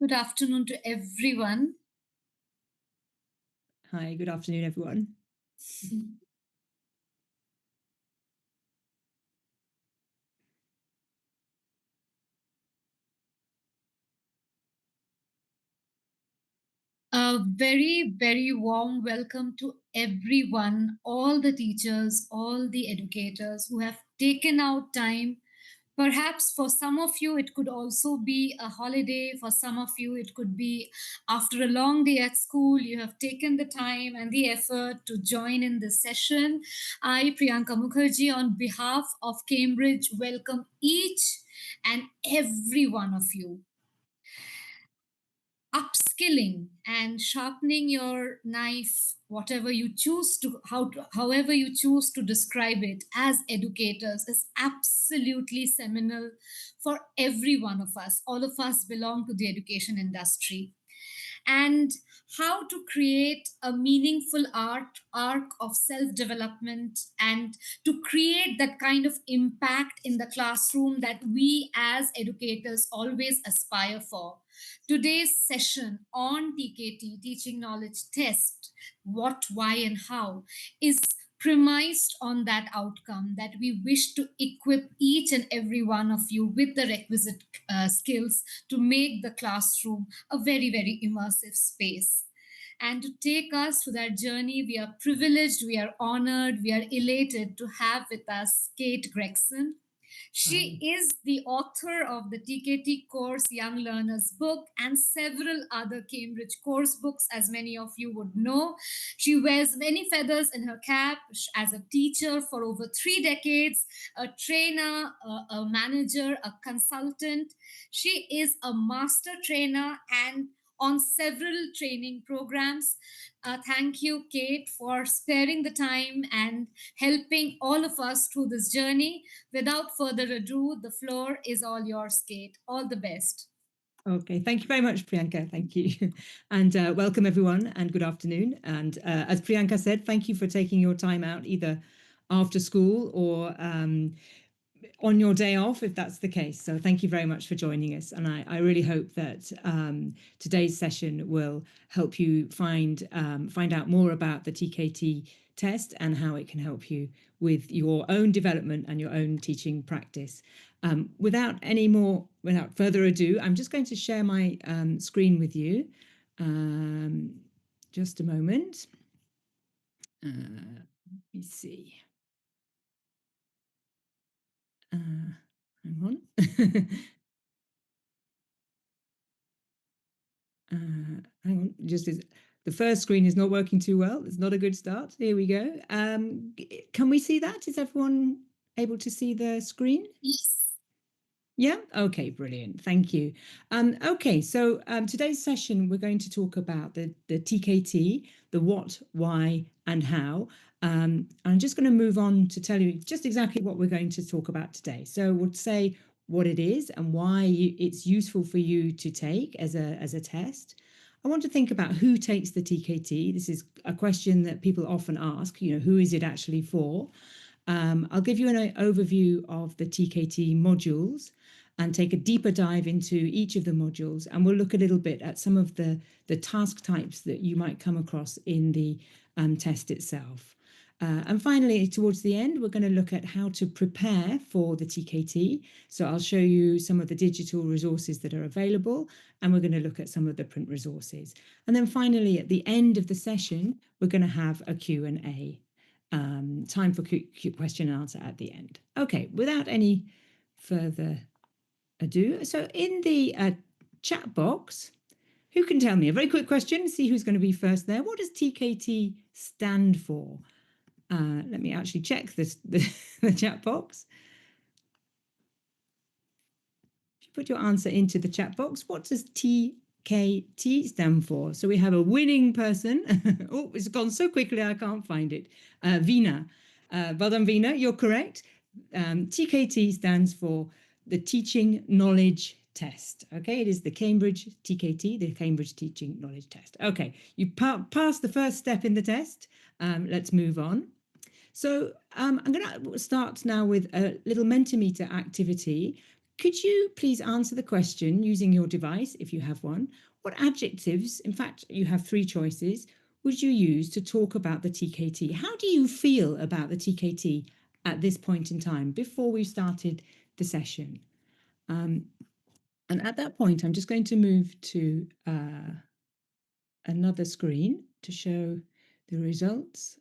Good afternoon to everyone. Hi, good afternoon, everyone. A very, very warm welcome to everyone, all the teachers, all the educators who have taken out time. Perhaps for some of you, it could also be a holiday. For some of you, it could be after a long day at school. You have taken the time and the effort to join in this session. I, Priyanka Mukherjee, on behalf of Cambridge, welcome each and every one of you. Upskilling and sharpening your knife, whatever you choose to, however you choose to describe it, as educators, is absolutely seminal for every one of us. All of us belong to the education industry. And how to create a meaningful arc of self development and to create that kind of impact in the classroom that we as educators always aspire for. Today's session on TKT, Teaching Knowledge Test, what, why, and how, is premised on that outcome, that we wish to equip each and every one of you with the requisite skills to make the classroom a very, very immersive space. And to take us to that journey, we are privileged, we are honored, we are elated to have with us Kate Gregson. She Hi. is the author of the TKT course Young Learners book and several other Cambridge course books, as many of you would know. She wears many feathers in her cap as a teacher for over 3 decades, a trainer, a manager, a consultant. She is a master trainer and on several training programs. Thank you, Kate, for sparing the time and helping all of us through this journey. Without further ado, the floor is all yours, Kate. All the best. Okay, thank you very much, Priyanka. Thank you. And welcome, everyone, and good afternoon. And as Priyanka said, thank you for taking your time out either after school or on your day off, if that's the case. So thank you very much for joining us. And I really hope that today's session will help you find out more about the TKT test and how it can help you with your own development and your own teaching practice. Without further ado, I'm just going to share my screen with you. Just a moment. Let me see. Hang on. Hang on, the first screen is not working too well. It's not a good start. Here we go. Can we see that? Is everyone able to see the screen? Yes. Yeah. Okay. Brilliant. Thank you. Okay. So today's session, we're going to talk about the TKT, the what, why, and how. I'm just going to move on to tell you just exactly what we're going to talk about today. So we'll say what it is and why it's useful for you to take as a test. I want to think about who takes the TKT. This is a question that people often ask. You know, who is it actually for? I'll give you an overview of the TKT modules and take a deeper dive into each of the modules. And we'll look a little bit at some of the task types that you might come across in the test itself. And finally, towards the end, we're going to look at how to prepare for the TKT. So I'll show you some of the digital resources that are available, and we're going to look at some of the print resources. And then finally, at the end of the session, we're going to have a Q&A. Time for question and answer at the end. Okay, without any further ado, so in the chat box, who can tell me a very quick question? See who's going to be first there. What does TKT stand for? Let me actually check the chat box. If you put your answer into the chat box, what does TKT stand for? So we have a winning person. Oh, it's gone so quickly I can't find it. Veena. Well done, Veena. You're correct. TKT stands for the Teaching Knowledge Test. Okay, it is the Cambridge TKT, the Cambridge Teaching Knowledge Test. Okay, you passed the first step in the test. Let's move on. So I'm going to start now with a little Mentimeter activity. Could you please answer the question using your device, if you have one? What adjectives, in fact, you have three choices, would you use to talk about the TKT? How do you feel about the TKT at this point in time, before we started the session? And at that point, I'm just going to move to another screen to show the results,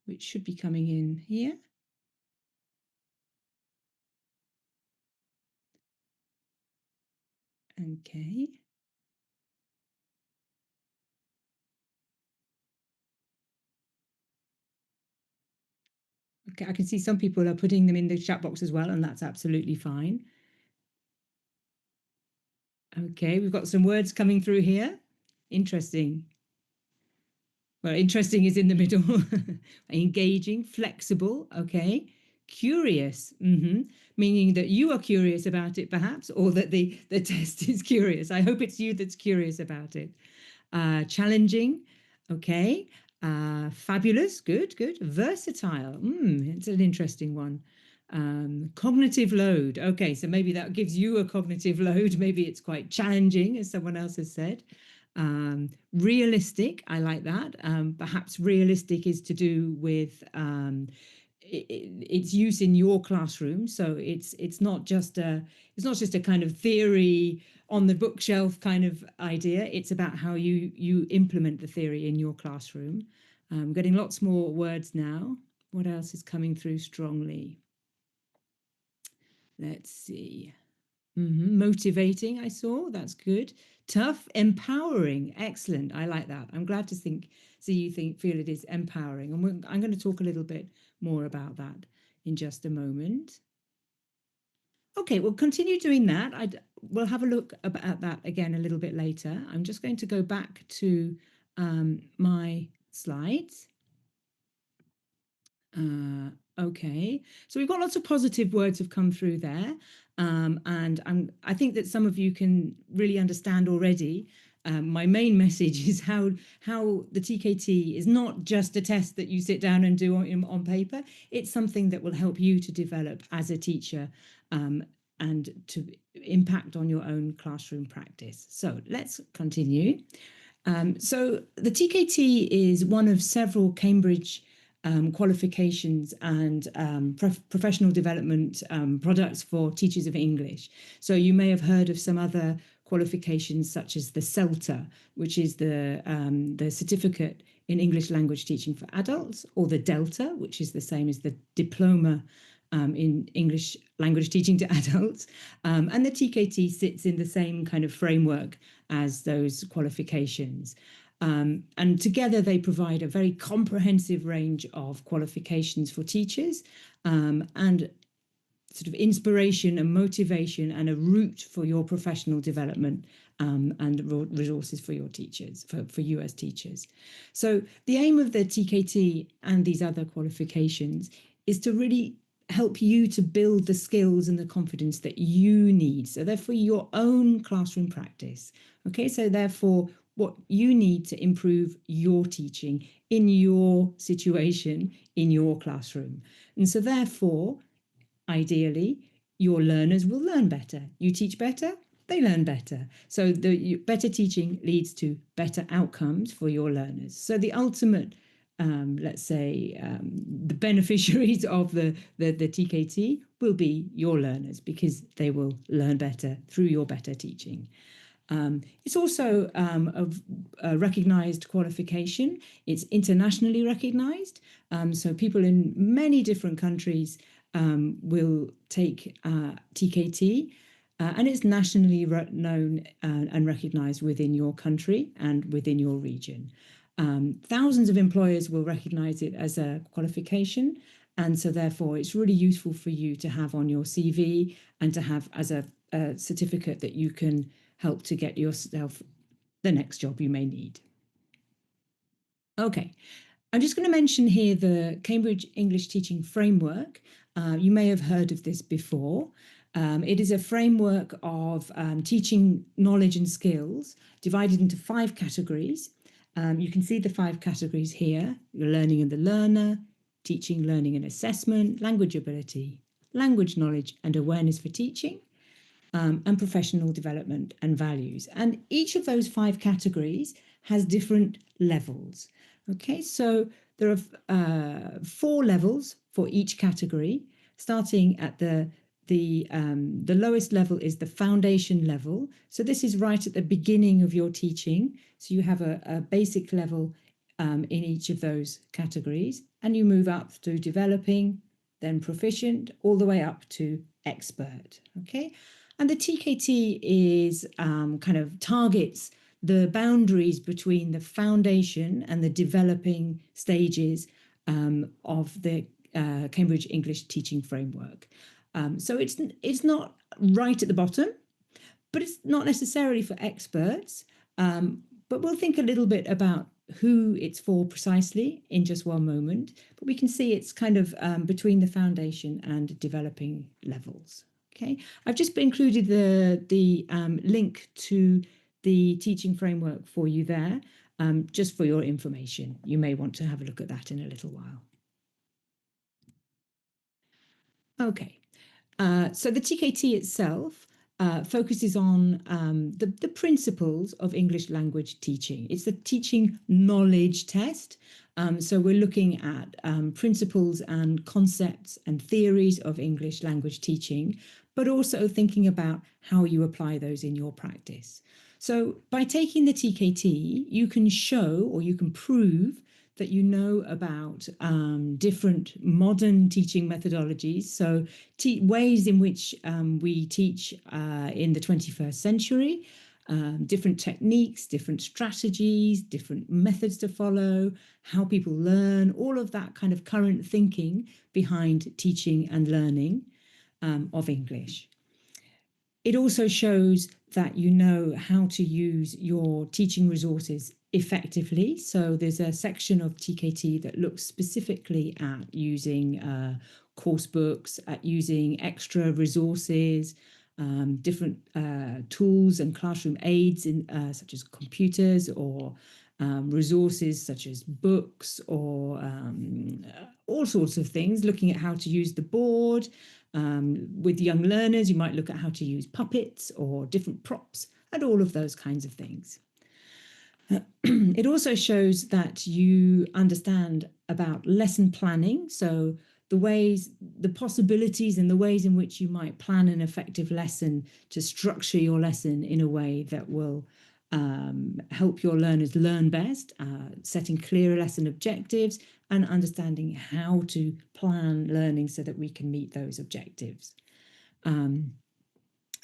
which should be coming in here. Okay. Okay, I can see some people are putting them in the chat box as well, and that's absolutely fine. Okay, we've got some words coming through here. Interesting. Well, interesting is in the middle. Engaging, flexible, okay. Curious, meaning that you are curious about it, perhaps, or that the test is curious. I hope it's you that's curious about it. Challenging, okay. Fabulous, good, good. Versatile, it's an interesting one. Cognitive load, okay, so maybe that gives you a cognitive load. Maybe it's quite challenging, as someone else has said. Realistic, I like that. Perhaps realistic is to do with its use in your classroom. So it's not just a kind of theory on the bookshelf kind of idea. It's about how you implement the theory in your classroom. Getting lots more words now. What else is coming through strongly? Let's see. Motivating, I saw. That's good. Tough, empowering. Excellent. I like that. I'm glad to see you feel it is empowering. And I'm going to talk a little bit more about that in just a moment. Okay, we'll continue doing that. We'll have a look at that again a little bit later. I'm just going to go back to my slides. Okay, so we've got lots of positive words have come through there, and I think that some of you can really understand already. My main message is how the TKT is not just a test that you sit down and do on paper. It's something that will help you to develop as a teacher and to impact on your own classroom practice. So let's continue. So the TKT is one of several Cambridge qualifications and professional development products for teachers of English. So you may have heard of some other qualifications such as the CELTA, which is the certificate in English language teaching for adults, or the DELTA, which is the same as the diploma in English language teaching to adults. And the TKT sits in the same kind of framework as those qualifications. And together they provide a very comprehensive range of qualifications for teachers and sort of inspiration and motivation and a route for your professional development and resources for your teachers, for you as teachers. So the aim of the TKT and these other qualifications is to really help you to build the skills and the confidence that you need. So they're for your own classroom practice. Okay, so therefore what you need to improve your teaching in your situation, in your classroom. And so therefore, ideally, your learners will learn better. You teach better, they learn better. So the better teaching leads to better outcomes for your learners. So the ultimate, let's say, the beneficiaries of the TKT will be your learners, because they will learn better through your better teaching. It's also a recognised qualification. It's internationally recognised. So people in many different countries will take TKT, and it's nationally known and recognised within your country and within your region. Thousands of employers will recognise it as a qualification, and so therefore it's really useful for you to have on your CV and to have as a certificate that you can help to get yourself the next job you may need. Okay, I'm just going to mention here the Cambridge English Teaching Framework. You may have heard of this before. It is a framework of teaching knowledge and skills divided into 5 categories. You can see the 5 categories here: your learning and the learner, teaching, learning and assessment, language ability, language knowledge and awareness for teaching, and professional development and values. And each of those 5 categories has different levels. Okay, so there are 4 levels for each category, starting at the lowest level is the foundation level. So this is right at the beginning of your teaching. So you have a basic level in each of those categories, and you move up through developing, then proficient, all the way up to expert. Okay, and the TKT is kind of targets the boundaries between the foundation and the developing stages of the Cambridge English Teaching Framework. So it's not right at the bottom, but it's not necessarily for experts. But we'll think a little bit about who it's for precisely in just one moment. But we can see it's kind of between the foundation and developing levels. Okay, I've just included the link to the teaching framework for you there, just for your information. You may want to have a look at that in a little while. Okay, so the TKT itself focuses on the principles of English language teaching. It's the teaching knowledge test. So we're looking at principles and concepts and theories of English language teaching, but also thinking about how you apply those in your practice. So by taking the TKT, you can show or you can prove that you know about different modern teaching methodologies, so ways in which we teach in the 21st century, different techniques, different strategies, different methods to follow, how people learn, all of that kind of current thinking behind teaching and learning of English. It also shows that you know how to use your teaching resources effectively. So there's a section of TKT that looks specifically at using course books, at using extra resources, different tools and classroom aids such as computers or resources such as books or all sorts of things, looking at how to use the board. With young learners, you might look at how to use puppets or different props and all of those kinds of things. It also shows that you understand about lesson planning. So the possibilities and the ways in which you might plan an effective lesson to structure your lesson in a way that will help your learners learn best, setting clearer lesson objectives and understanding how to plan learning so that we can meet those objectives.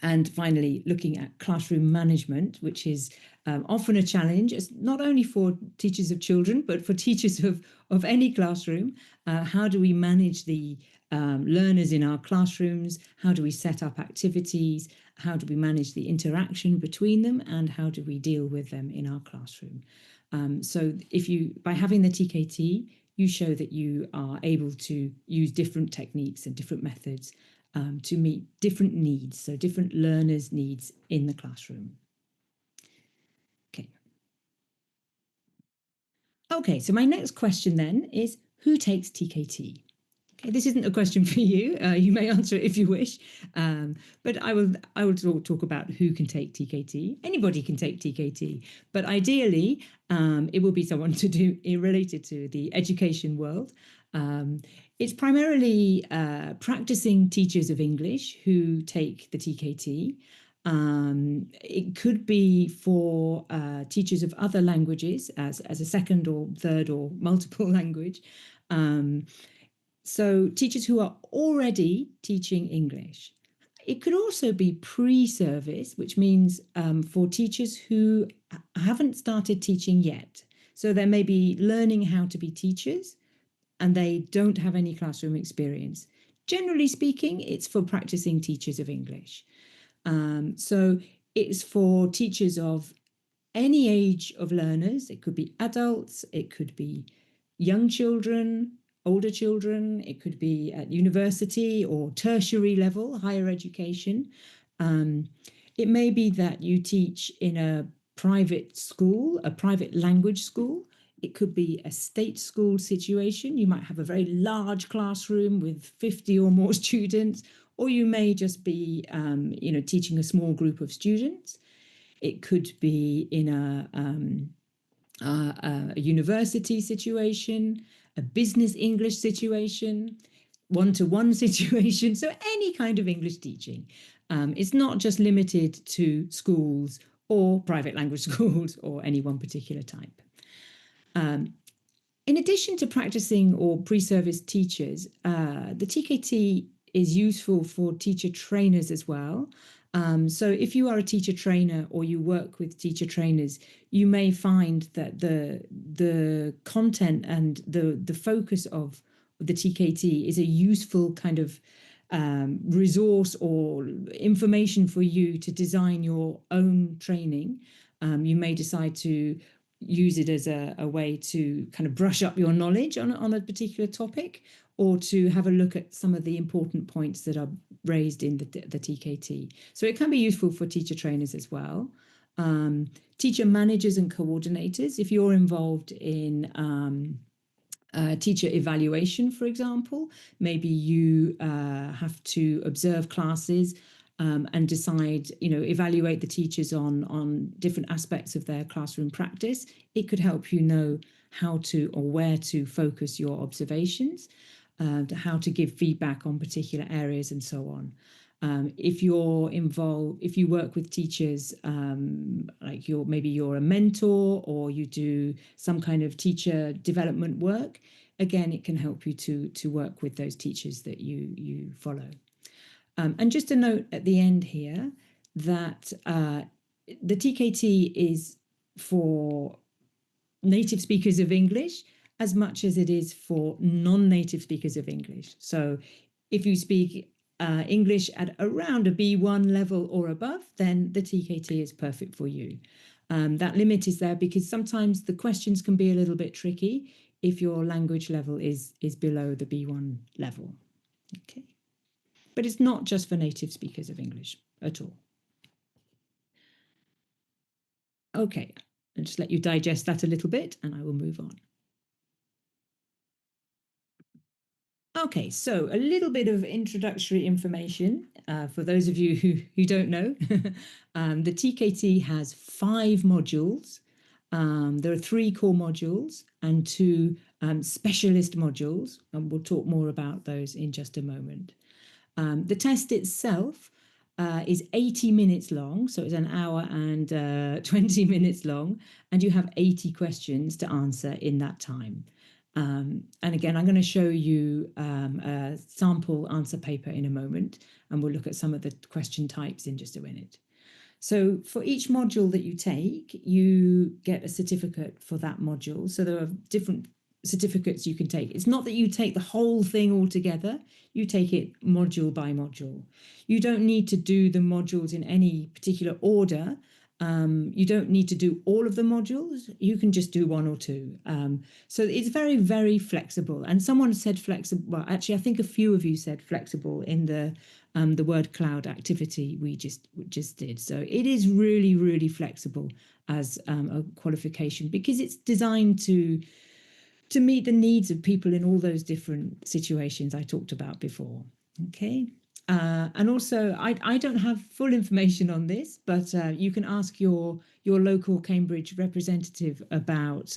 And finally, looking at classroom management, which is often a challenge, not only for teachers of children, but for teachers of any classroom. How do we manage the learners in our classrooms? How do we set up activities? How do we manage the interaction between them? And how do we deal with them in our classroom? So by having the TKT, you show that you are able to use different techniques and different methods to meet different needs, so different learners' needs in the classroom. Okay, so my next question then is, who takes TKT? Okay, this isn't a question for you. You may answer it if you wish, but I will talk about who can take TKT. Anybody can take TKT, but ideally it will be someone related to the education world. It's primarily practicing teachers of English who take the TKT. It could be for teachers of other languages as a second or third or multiple language. So teachers who are already teaching English. It could also be pre-service, which means for teachers who haven't started teaching yet. So they may be learning how to be teachers and they don't have any classroom experience. Generally speaking, it's for practicing teachers of English. So it's for teachers of any age of learners. It could be adults, it could be young children, older children, it could be at university or tertiary level, higher education. It may be that you teach in a private school, a private language school. It could be a state school situation. You might have a very large classroom with 50 or more students, or you may just be, teaching a small group of students. It could be in a university situation, a business English situation, one-to-one situation. So any kind of English teaching. It's not just limited to schools or private language schools or any one particular type. In addition to practicing or pre-service teachers, the TKT is useful for teacher trainers as well. So if you are a teacher trainer or you work with teacher trainers, you may find that the content and the focus of the TKT is a useful kind of resource or information for you to design your own training. You may decide to use it as a way to kind of brush up your knowledge on a particular topic, or to have a look at some of the important points that are raised in the TKT. So it can be useful for teacher trainers as well. Teacher managers and coordinators, if you're involved in teacher evaluation, for example, maybe you have to observe classes and decide, evaluate the teachers on different aspects of their classroom practice. It could help you know how to or where to focus your observations, how to give feedback on particular areas, and so on. If you're involved, if you work with teachers, like maybe you're a mentor or you do some kind of teacher development work, again, it can help you to work with those teachers that you follow. And just a note at the end here that the TKT is for native speakers of English as much as it is for non-native speakers of English. So if you speak English at around a B1 level or above, then the TKT is perfect for you. That limit is there because sometimes the questions can be a little bit tricky if your language level is below the B1 level. Okay. But it's not just for native speakers of English at all. Okay, I'll just let you digest that a little bit and I will move on. Okay, so a little bit of introductory information for those of you who don't know. The TKT has 5 modules. There are 3 core modules and 2 specialist modules, and we'll talk more about those in just a moment. The test itself is 80 minutes long, so it's an hour and 20 minutes long, and you have 80 questions to answer in that time. And again, I'm going to show you a sample answer paper in a moment, and we'll look at some of the question types in just a minute. So for each module that you take, you get a certificate for that module. So there are different certificates you can take. It's not that you take the whole thing all together, you take it module by module. You don't need to do the modules in any particular order. You don't need to do all of the modules. You can just do 1 or 2. So it's very, very flexible. And someone said flexible. Well, actually, I think a few of you said flexible in the word cloud activity we just did. So it is really, really flexible as a qualification because it's designed to meet the needs of people in all those different situations I talked about before. Okay. And also, I don't have full information on this, but you can ask your local Cambridge representative about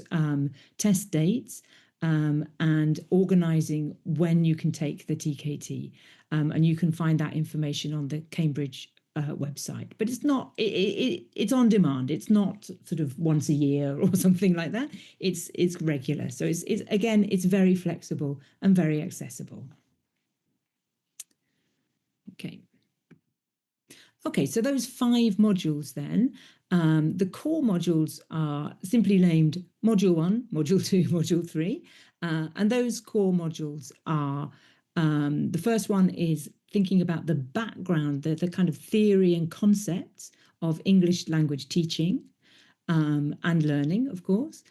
test dates and organising when you can take the TKT. And you can find that information on the Cambridge website. But it's not, it's on demand. It's not sort of once a year or something like that. It's regular. So it's again, it's very flexible and very accessible. Okay. Okay, so those 5 modules then, the core modules are simply named Module 1, Module 2, Module 3. And those core modules are, the first one is thinking about the background, the kind of theory and concepts of English language teaching and learning, of course.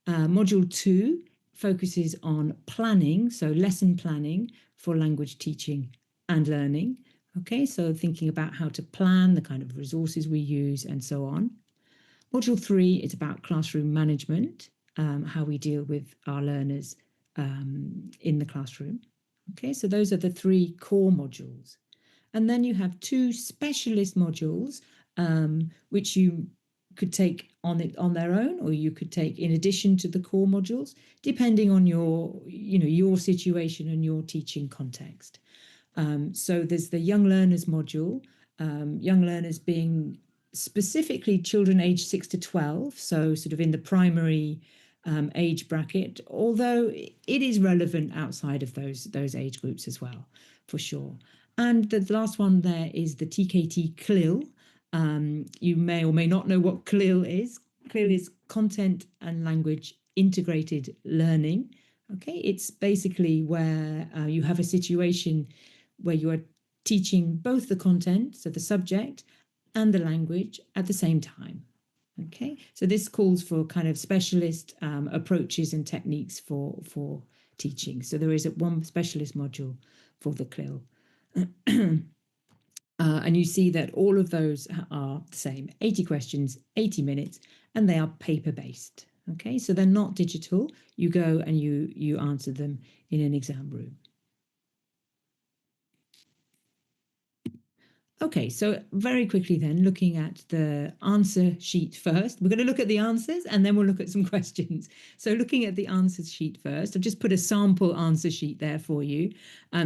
Module 2 focuses on planning, so lesson planning for language teaching and learning. Okay, so thinking about how to plan, the kind of resources we use, and so on. Module 3 is about classroom management. how we deal with our learners in the classroom. Okay, so those are the three core modules. And then you have two specialist modules, which you could take on their own, or you could take in addition to the core modules, depending on your situation and your teaching context. So there's the young learners module, young learners being specifically children aged 6 to 12, so sort of in the primary age bracket, although it is relevant outside of those age groups as well, for sure. And the last one there is the TKT CLIL. You may or may not know what CLIL is. CLIL is Content and Language Integrated Learning. Okay, it's basically where you have a situation where you are teaching both the content, so the subject, and the language at the same time. Okay, so this calls for kind of specialist approaches and techniques for teaching. So there is one specialist module for the CLIL. And you see that all of those are the same, 80 questions, 80 minutes, and they are paper-based. Okay, so they're not digital. You go and you answer them in an exam room. Okay, so very quickly then, looking at the answer sheet first. We're going to look at the answers and then we'll look at some questions. So looking at the answers sheet first, I've just put a sample answer sheet there for you.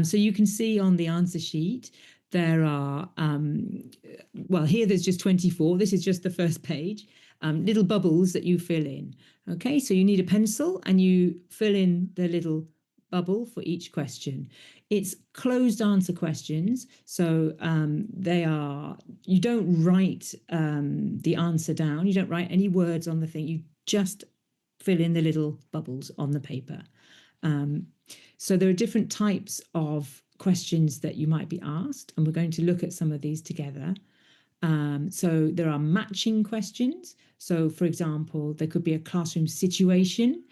So you can see on the answer sheet, there are, well, here there's just 24. This is just the first page, little bubbles that you fill in. Okay, so you need a pencil and you fill in the little bubble for each question. It's closed answer questions, so you don't write the answer down, you don't write any words on the thing, you just fill in the little bubbles on the paper. So there are different types of questions that you might be asked, and we're going to look at some of these together. So there are matching questions. So for example, there could be a classroom situation,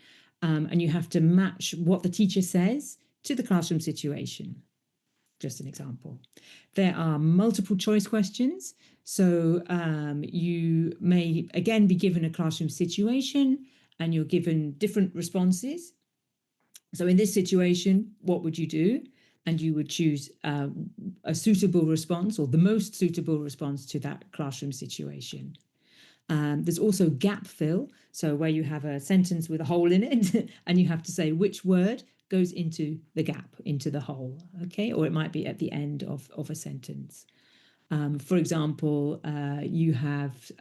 and you have to match what the teacher says to the classroom situation. Just an example. There are multiple choice questions. So you may again be given a classroom situation and you're given different responses. So in this situation, what would you do? And you would choose a suitable response or the most suitable response to that classroom situation. There's also gap fill, so where you have a sentence with a hole in it and you have to say which word goes into the gap, into the hole, okay? Or it might be at the end of a sentence. For example, you have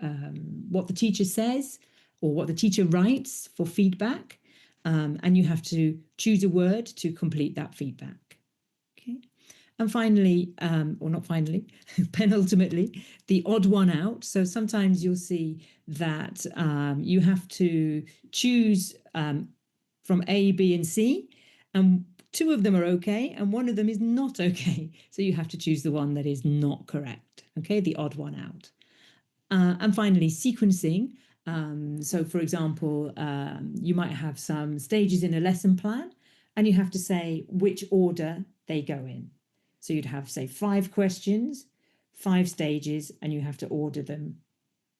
what the teacher says or what the teacher writes for feedback, and you have to choose a word to complete that feedback. Okay. And finally, or not finally, penultimately, the odd one out. So sometimes you'll see that you have to choose from A, B, and C, and two of them are okay, and one of them is not okay. So you have to choose the one that is not correct, okay, the odd one out. And finally, sequencing. So for example, you might have some stages in a lesson plan, and you have to say which order they go in. So you'd have, say, 5 questions, 5 stages, and you have to order them,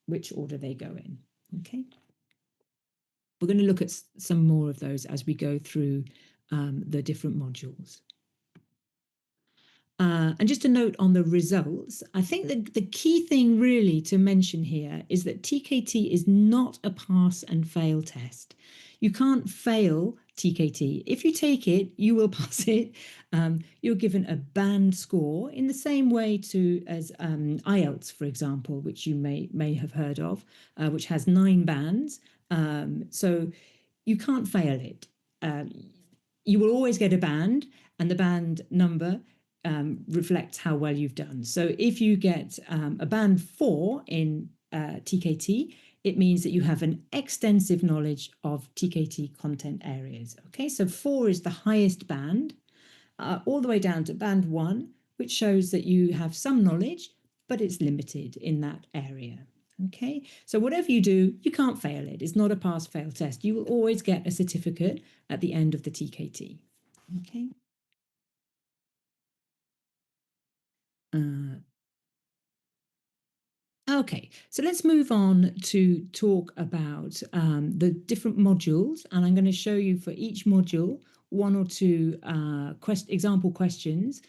which order they go in. Okay. We're going to look at some more of those as we go through the different modules. And just a note on the results, I think that the key thing really to mention here is that TKT is not a pass and fail test. You can't fail TKT. If you take it, you will pass it. You're given a band score in the same way as IELTS, for example, which you may have heard of, which has 9 bands. So you can't fail it. You will always get a band, and the band number reflects how well you've done. So if you get a band 4 in TKT, it means that you have an extensive knowledge of TKT content areas. Okay, so 4 is the highest band, all the way down to band 1, which shows that you have some knowledge, but it's limited in that area. Okay, so whatever you do, you can't fail it. It's not a pass-fail test. You will always get a certificate at the end of the TKT. Okay. Okay, so let's move on to talk about the different modules, and I'm going to show you for each module one or two example questions,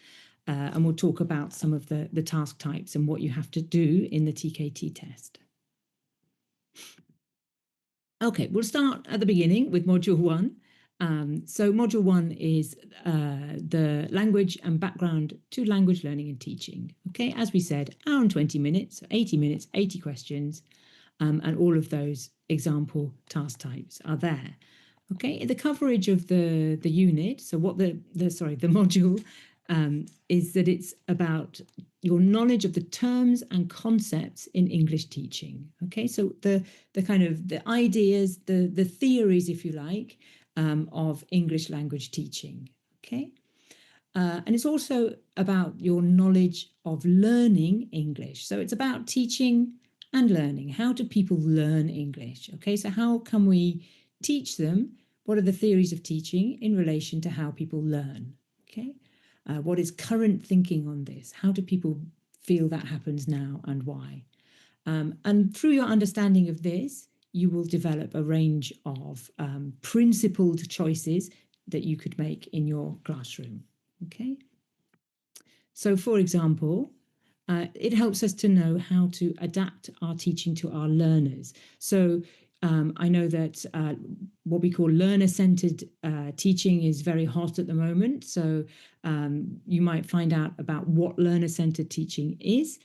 and we'll talk about some of the task types and what you have to do in the TKT test. Okay, we'll start at the beginning with module one. So module one is the language and background to language learning and teaching. Okay, as we said, hour and 20 minutes, 80 minutes, 80 questions, and all of those example task types are there. Okay, the coverage of the unit, so what the module is that it's about your knowledge of the terms and concepts in English teaching. Okay, so the kind of the ideas, the theories, if you like, of English language teaching. Okay, and it's also about your knowledge of learning English. So it's about teaching and learning. How do people learn English? Okay, so how can we teach them? What are the theories of teaching in relation to how people learn? Okay, what is current thinking on this? How do people feel that happens now and why? And through your understanding of this, you will develop a range of principled choices that you could make in your classroom. Okay. So, for example, it helps us to know how to adapt our teaching to our learners. So, I know that what we call learner-centered teaching is very hot at the moment. So, you might find out about what learner-centered teaching is,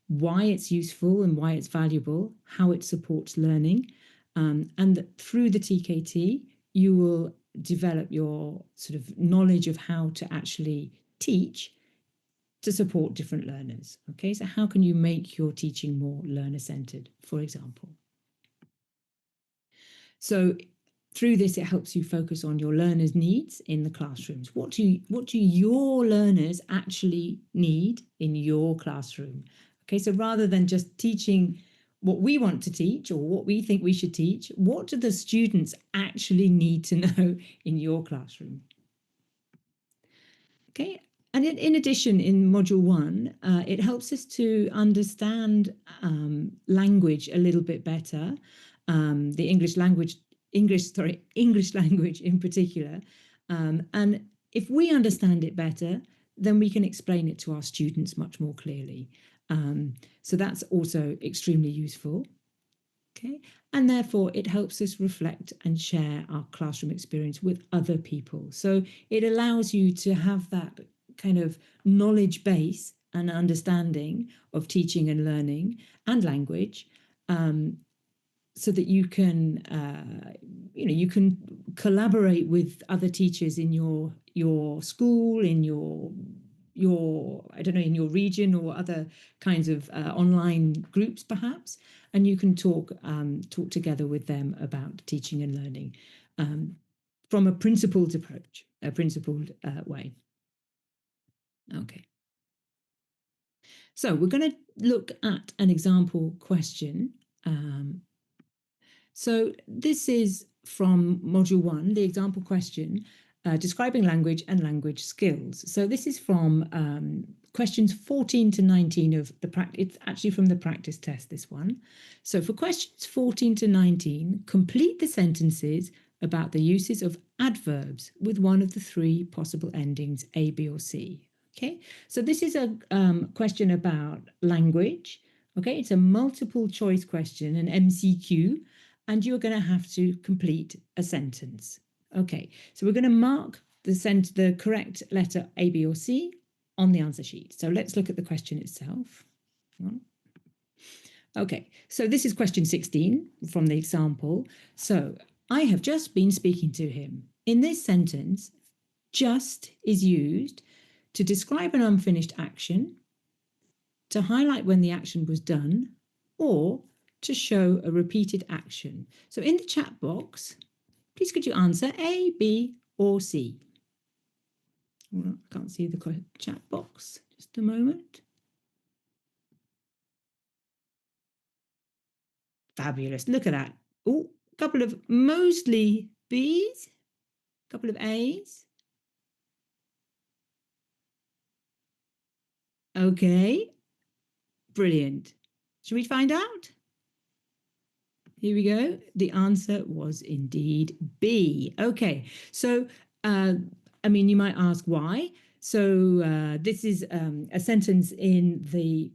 why it's useful and why it's valuable, how it supports learning, and through the TKT, you will develop your sort of knowledge of how to actually teach to support different learners. Okay, so how can you make your teaching more learner-centered, for example? So through this, it helps you focus on your learners' needs in the classrooms. What do your learners actually need in your classroom? Okay, so rather than just teaching what we want to teach or what we think we should teach, what do the students actually need to know in your classroom? Okay. And in addition, in module one, it helps us to understand language a little bit better, the English language in particular. And if we understand it better, then we can explain it to our students much more clearly. So that's also extremely useful. Okay. And therefore, it helps us reflect and share our classroom experience with other people. So it allows you to have that kind of knowledge base and understanding of teaching and learning and language, so that you can you can collaborate with other teachers in your school, in your I don't know, in your region or other kinds of online groups perhaps, and you can talk together with them about teaching and learning from a principled approach, a principled way. Okay, so we're going to look at an example question. So this is from module one, the example question, describing language and language skills. So this is from questions 14 to 19 of the practice. It's actually from the practice test, this one. So for questions 14 to 19, complete the sentences about the uses of adverbs with one of the three possible endings, A, B, or C. Okay, so this is a question about language. Okay, it's a multiple choice question, an MCQ, and you're going to have to complete a sentence. Okay, so we're going to mark the correct letter A, B, or C on the answer sheet. So let's look at the question itself. Okay, so this is question 16 from the example. So I have just been speaking to him. In this sentence, just is used to describe an unfinished action, to highlight when the action was done, or to show a repeated action. So in the chat box, please could you answer A, B, or C? Well, I can't see the chat box. Just a moment. Fabulous. Look at that. Oh, a couple of mostly B's, a couple of A's. Okay. Brilliant. Should we find out? Here we go. The answer was indeed B. Okay, so you might ask why. So this is a sentence in the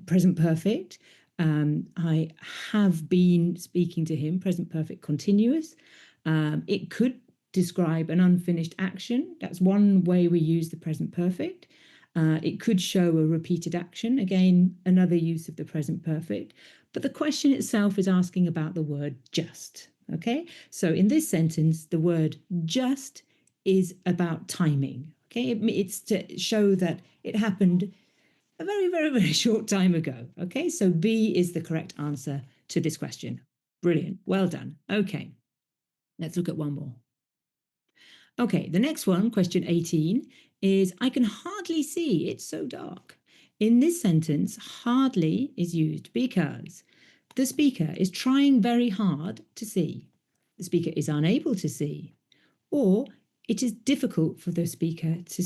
present perfect. I have been speaking to him, present perfect continuous. It could describe an unfinished action. That's one way we use the present perfect. It could show a repeated action. Again, another use of the present perfect. But the question itself is asking about the word just. Okay, so in this sentence, the word just is about timing. Okay, it's to show that it happened a very, very, very short time ago. Okay, so B is the correct answer to this question. Brilliant, well done. Okay, let's look at one more. Okay, the next one, question 18, is I can hardly see, it's so dark. In this sentence, hardly is used because the speaker is trying very hard to see. The speaker is unable to see, or it is difficult for the speaker to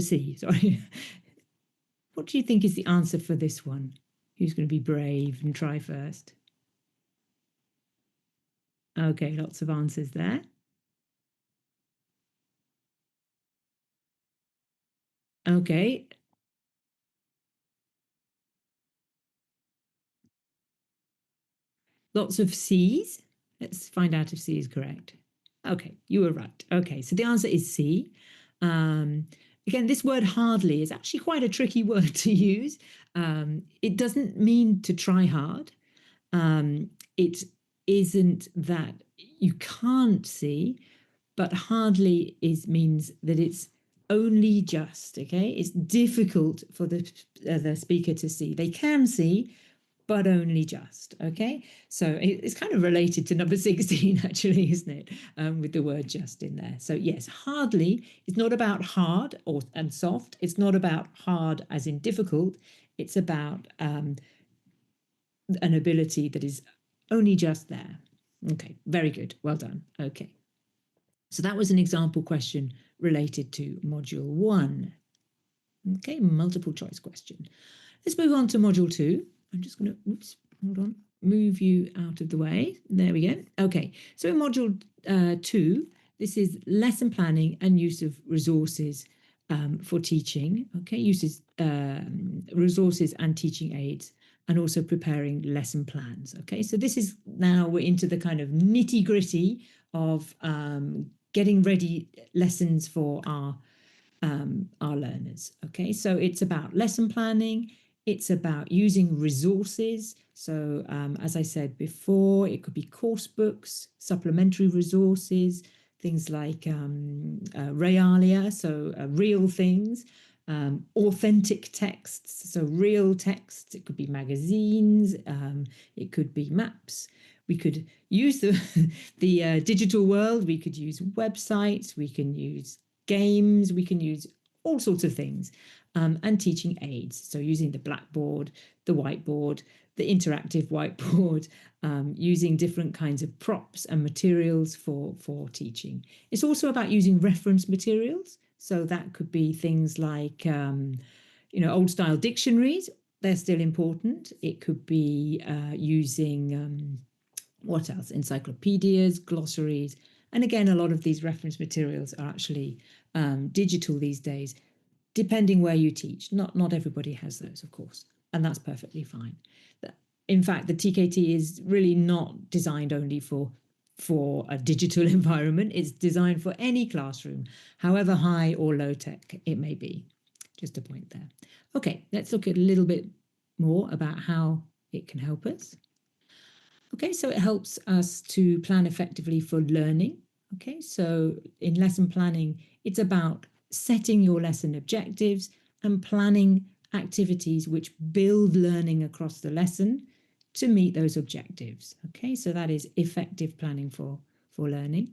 see. Sorry. What do you think is the answer for this one? Who's going to be brave and try first? Okay, lots of answers there. Okay. Lots of C's. Let's find out if C is correct. Okay, you were right. Okay, so the answer is C. Again, this word hardly is actually quite a tricky word to use. It doesn't mean to try hard. It isn't that you can't see, but hardly means that it's only just. Okay, it's difficult for the speaker to see. They can see, but only just. Okay, so it's kind of related to number 16 actually, isn't it, with the word just in there. So yes, hardly is not about hard and soft. It's not about hard as in difficult. It's about an ability that is only just there. Okay, very good, well done. Okay, so that was an example question related to module 1. Okay, multiple choice question. Let's move on to module 2. I'm just going to, move you out of the way. There we go. Okay, so in module 2, this is lesson planning and use of resources for teaching. Okay, uses resources and teaching aids, and also preparing lesson plans. Okay, so this is now we're into the kind of nitty gritty of getting ready lessons for our learners. Okay, so it's about lesson planning. It's about using resources. So as I said before, it could be course books, supplementary resources, things like realia, so real things, authentic texts, so real texts. It could be magazines, it could be maps. We could use the digital world. We could use websites. We can use games. We can use all sorts of things. And teaching aids. So using the blackboard, the whiteboard, the interactive whiteboard, using different kinds of props and materials for teaching. It's also about using reference materials. So that could be things like, old style dictionaries. They're still important. It could be using, what else? Encyclopedias, glossaries. And again, a lot of these reference materials are actually digital these days, depending where you teach. Not everybody has those, of course, and that's perfectly fine. In fact, the TKT is really not designed only for a digital environment. It's designed for any classroom, however high or low tech it may be. Just a point there. Okay, let's look at a little bit more about how it can help us. Okay, so it helps us to plan effectively for learning. Okay, so in lesson planning, it's about setting your lesson objectives and planning activities which build learning across the lesson to meet those objectives. Okay, so that is effective planning for learning.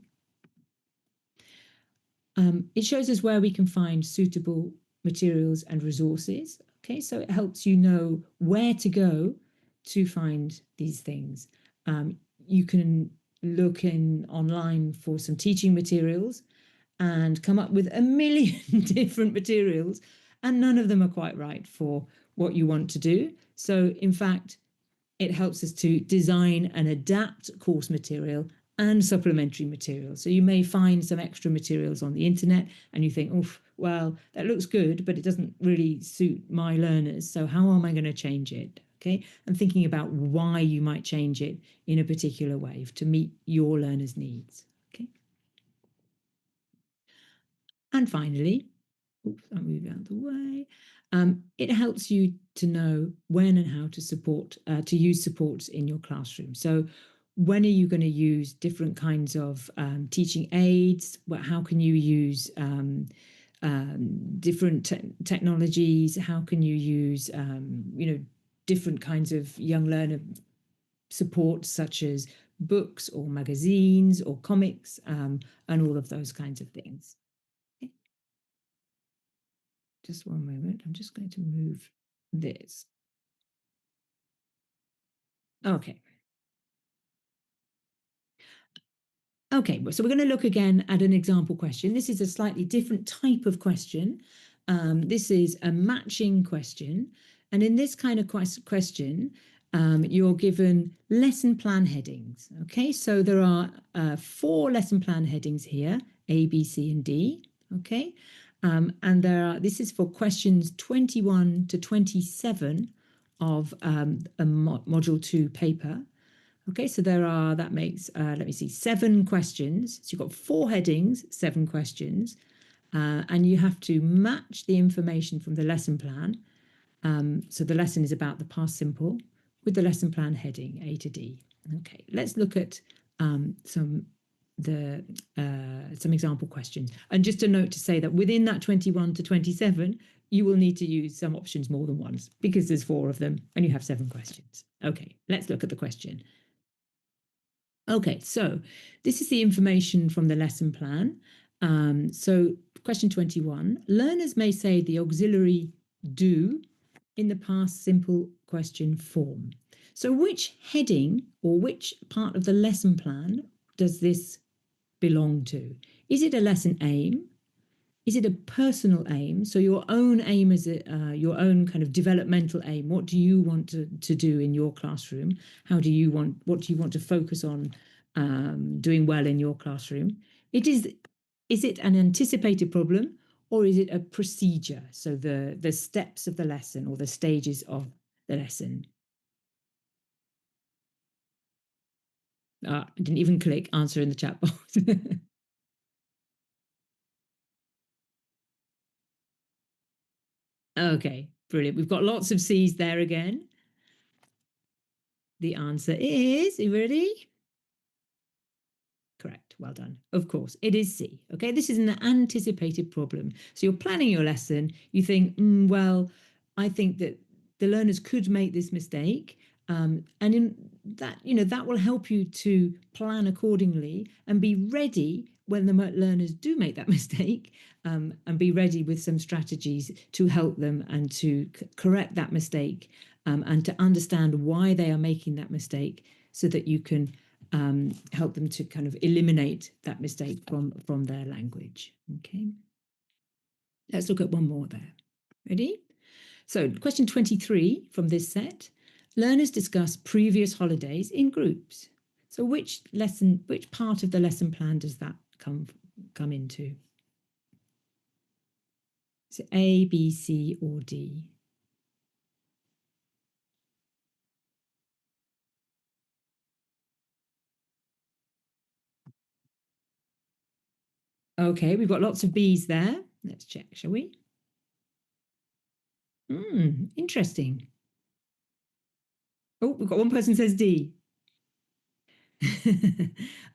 It shows us where we can find suitable materials and resources. Okay, so it helps you know where to go to find these things. You can look in online for some teaching materials and come up with a million different materials, and none of them are quite right for what you want to do. So, in fact, it helps us to design and adapt course material and supplementary material. So you may find some extra materials on the internet and you think, oh, well, that looks good, but it doesn't really suit my learners. So how am I going to change it? Okay. And thinking about why you might change it in a particular way to meet your learners' needs. Okay. And finally, oops, I'll move out of the way. It helps you to know when and how to use supports in your classroom. So when are you going to use different kinds of teaching aids? How can you use different technologies? How can you use, different kinds of young learner support, such as books or magazines or comics, and all of those kinds of things. Just one moment. I'm just going to move this. Okay. Okay, so we're going to look again at an example question. This is a slightly different type of question. This is a matching question. And in this kind of question, you're given lesson plan headings. Okay, so there are 4 lesson plan headings here, A, B, C, and D. Okay, and this is for questions 21 to 27 of a Module 2 paper. Okay, so that makes, let me see, 7 questions. So you've got 4 headings, 7 questions, and you have to match the information from the lesson plan. So the lesson is about the past simple with the lesson plan heading A to D. Okay, let's look at some example questions. And just a note to say that within that 21 to 27, you will need to use some options more than once because there's 4 of them and you have 7 questions. Okay, let's look at the question. Okay, so this is the information from the lesson plan. So question 21, learners may say the auxiliary do in the past simple question form. So which heading or which part of the lesson plan does this belong to? Is it a lesson aim? Is it a personal aim? So your own aim is your own kind of developmental aim. What do you want to do in your classroom? What do you want to focus on doing well in your classroom? Is it an anticipated problem or is it a procedure? So the steps of the lesson or the stages of the lesson. I didn't even click answer in the chat box. Okay, brilliant. We've got lots of C's there again. The answer is, are you ready? Correct. Well done. Of course, it is C. Okay, this is an anticipated problem. So you're planning your lesson. You think, well, I think that the learners could make this mistake. And in that, that will help you to plan accordingly and be ready when the learners do make that mistake, and be ready with some strategies to help them and to correct that mistake, and to understand why they are making that mistake so that you can help them to kind of eliminate that mistake from their language. Okay, let's look at one more there. Ready? So question 23 from this set, learners discuss previous holidays in groups. So which part of the lesson plan does that come into? So A, B, C, or D? Okay, we've got lots of B's there. Let's check, shall we? Interesting. Oh, we've got one person says D.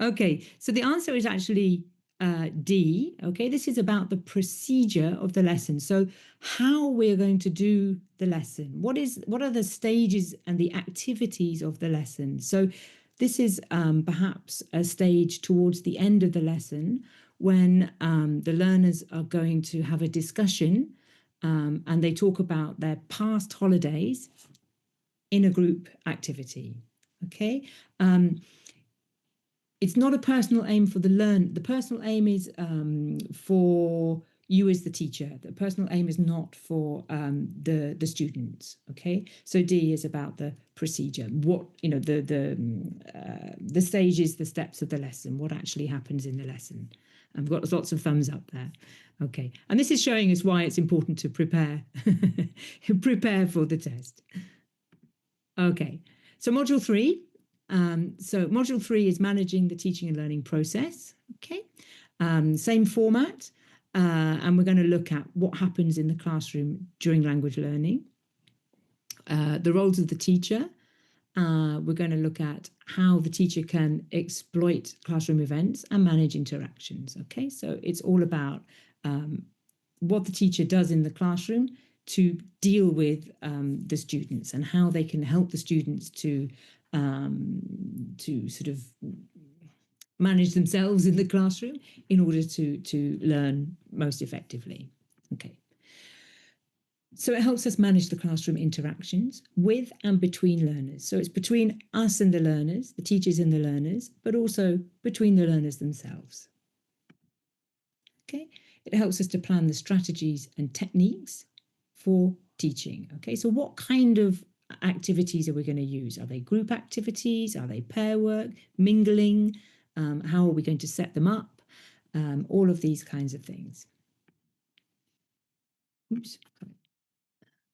Okay, so the answer is actually D. Okay, this is about the procedure of the lesson. So how we're going to do the lesson. What are the stages and the activities of the lesson? So this is perhaps a stage towards the end of the lesson when the learners are going to have a discussion, and they talk about their past holidays in a group activity. Okay. It's not a personal aim for the learn. The personal aim is for you as the teacher. The personal aim is not for the students. Okay, so D is about the procedure. What the stages, the steps of the lesson. What actually happens in the lesson. I've got lots of thumbs up there. Okay, and this is showing us why it's important to prepare prepare for the test. Okay, so module 3. So module 3 is managing the teaching and learning process. Okay, same format, and we're going to look at what happens in the classroom during language learning, the roles of the teacher. We're going to look at how the teacher can exploit classroom events and manage interactions. Okay, so it's all about what the teacher does in the classroom to deal with the students and how they can help the students to sort of manage themselves in the classroom in order to learn most effectively. Okay. So it helps us manage the classroom interactions with and between learners. So it's between us and the learners, the teachers and the learners, but also between the learners themselves. Okay. It helps us to plan the strategies and techniques for teaching. Okay, so what kind of activities are we going to use? Are they group activities? Are they pair work, mingling? How are we going to set them up? All of these kinds of things. Oops,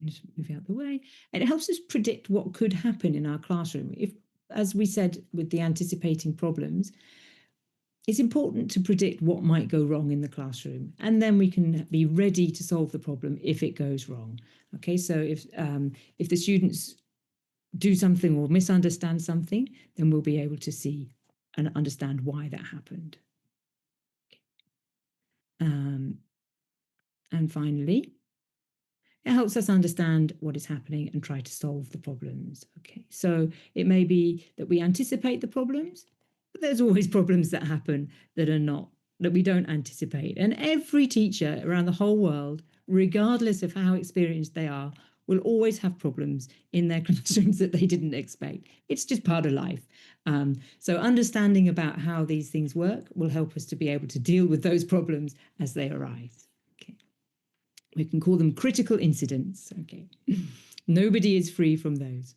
just move out the way. And it helps us predict what could happen in our classroom. If, as we said, with the anticipating problems, it's important to predict what might go wrong in the classroom, and then we can be ready to solve the problem if it goes wrong. Okay, so if the students do something or misunderstand something, then we'll be able to see and understand why that happened. And finally, it helps us understand what is happening and try to solve the problems. Okay, so it may be that we anticipate the problems, but there's always problems that happen that we don't anticipate. And every teacher around the whole world, regardless of how experienced they are, will always have problems in their classrooms that they didn't expect. It's just part of life. So understanding about how these things work will help us to be able to deal with those problems as they arise. Okay. We can call them critical incidents. Okay. Nobody is free from those.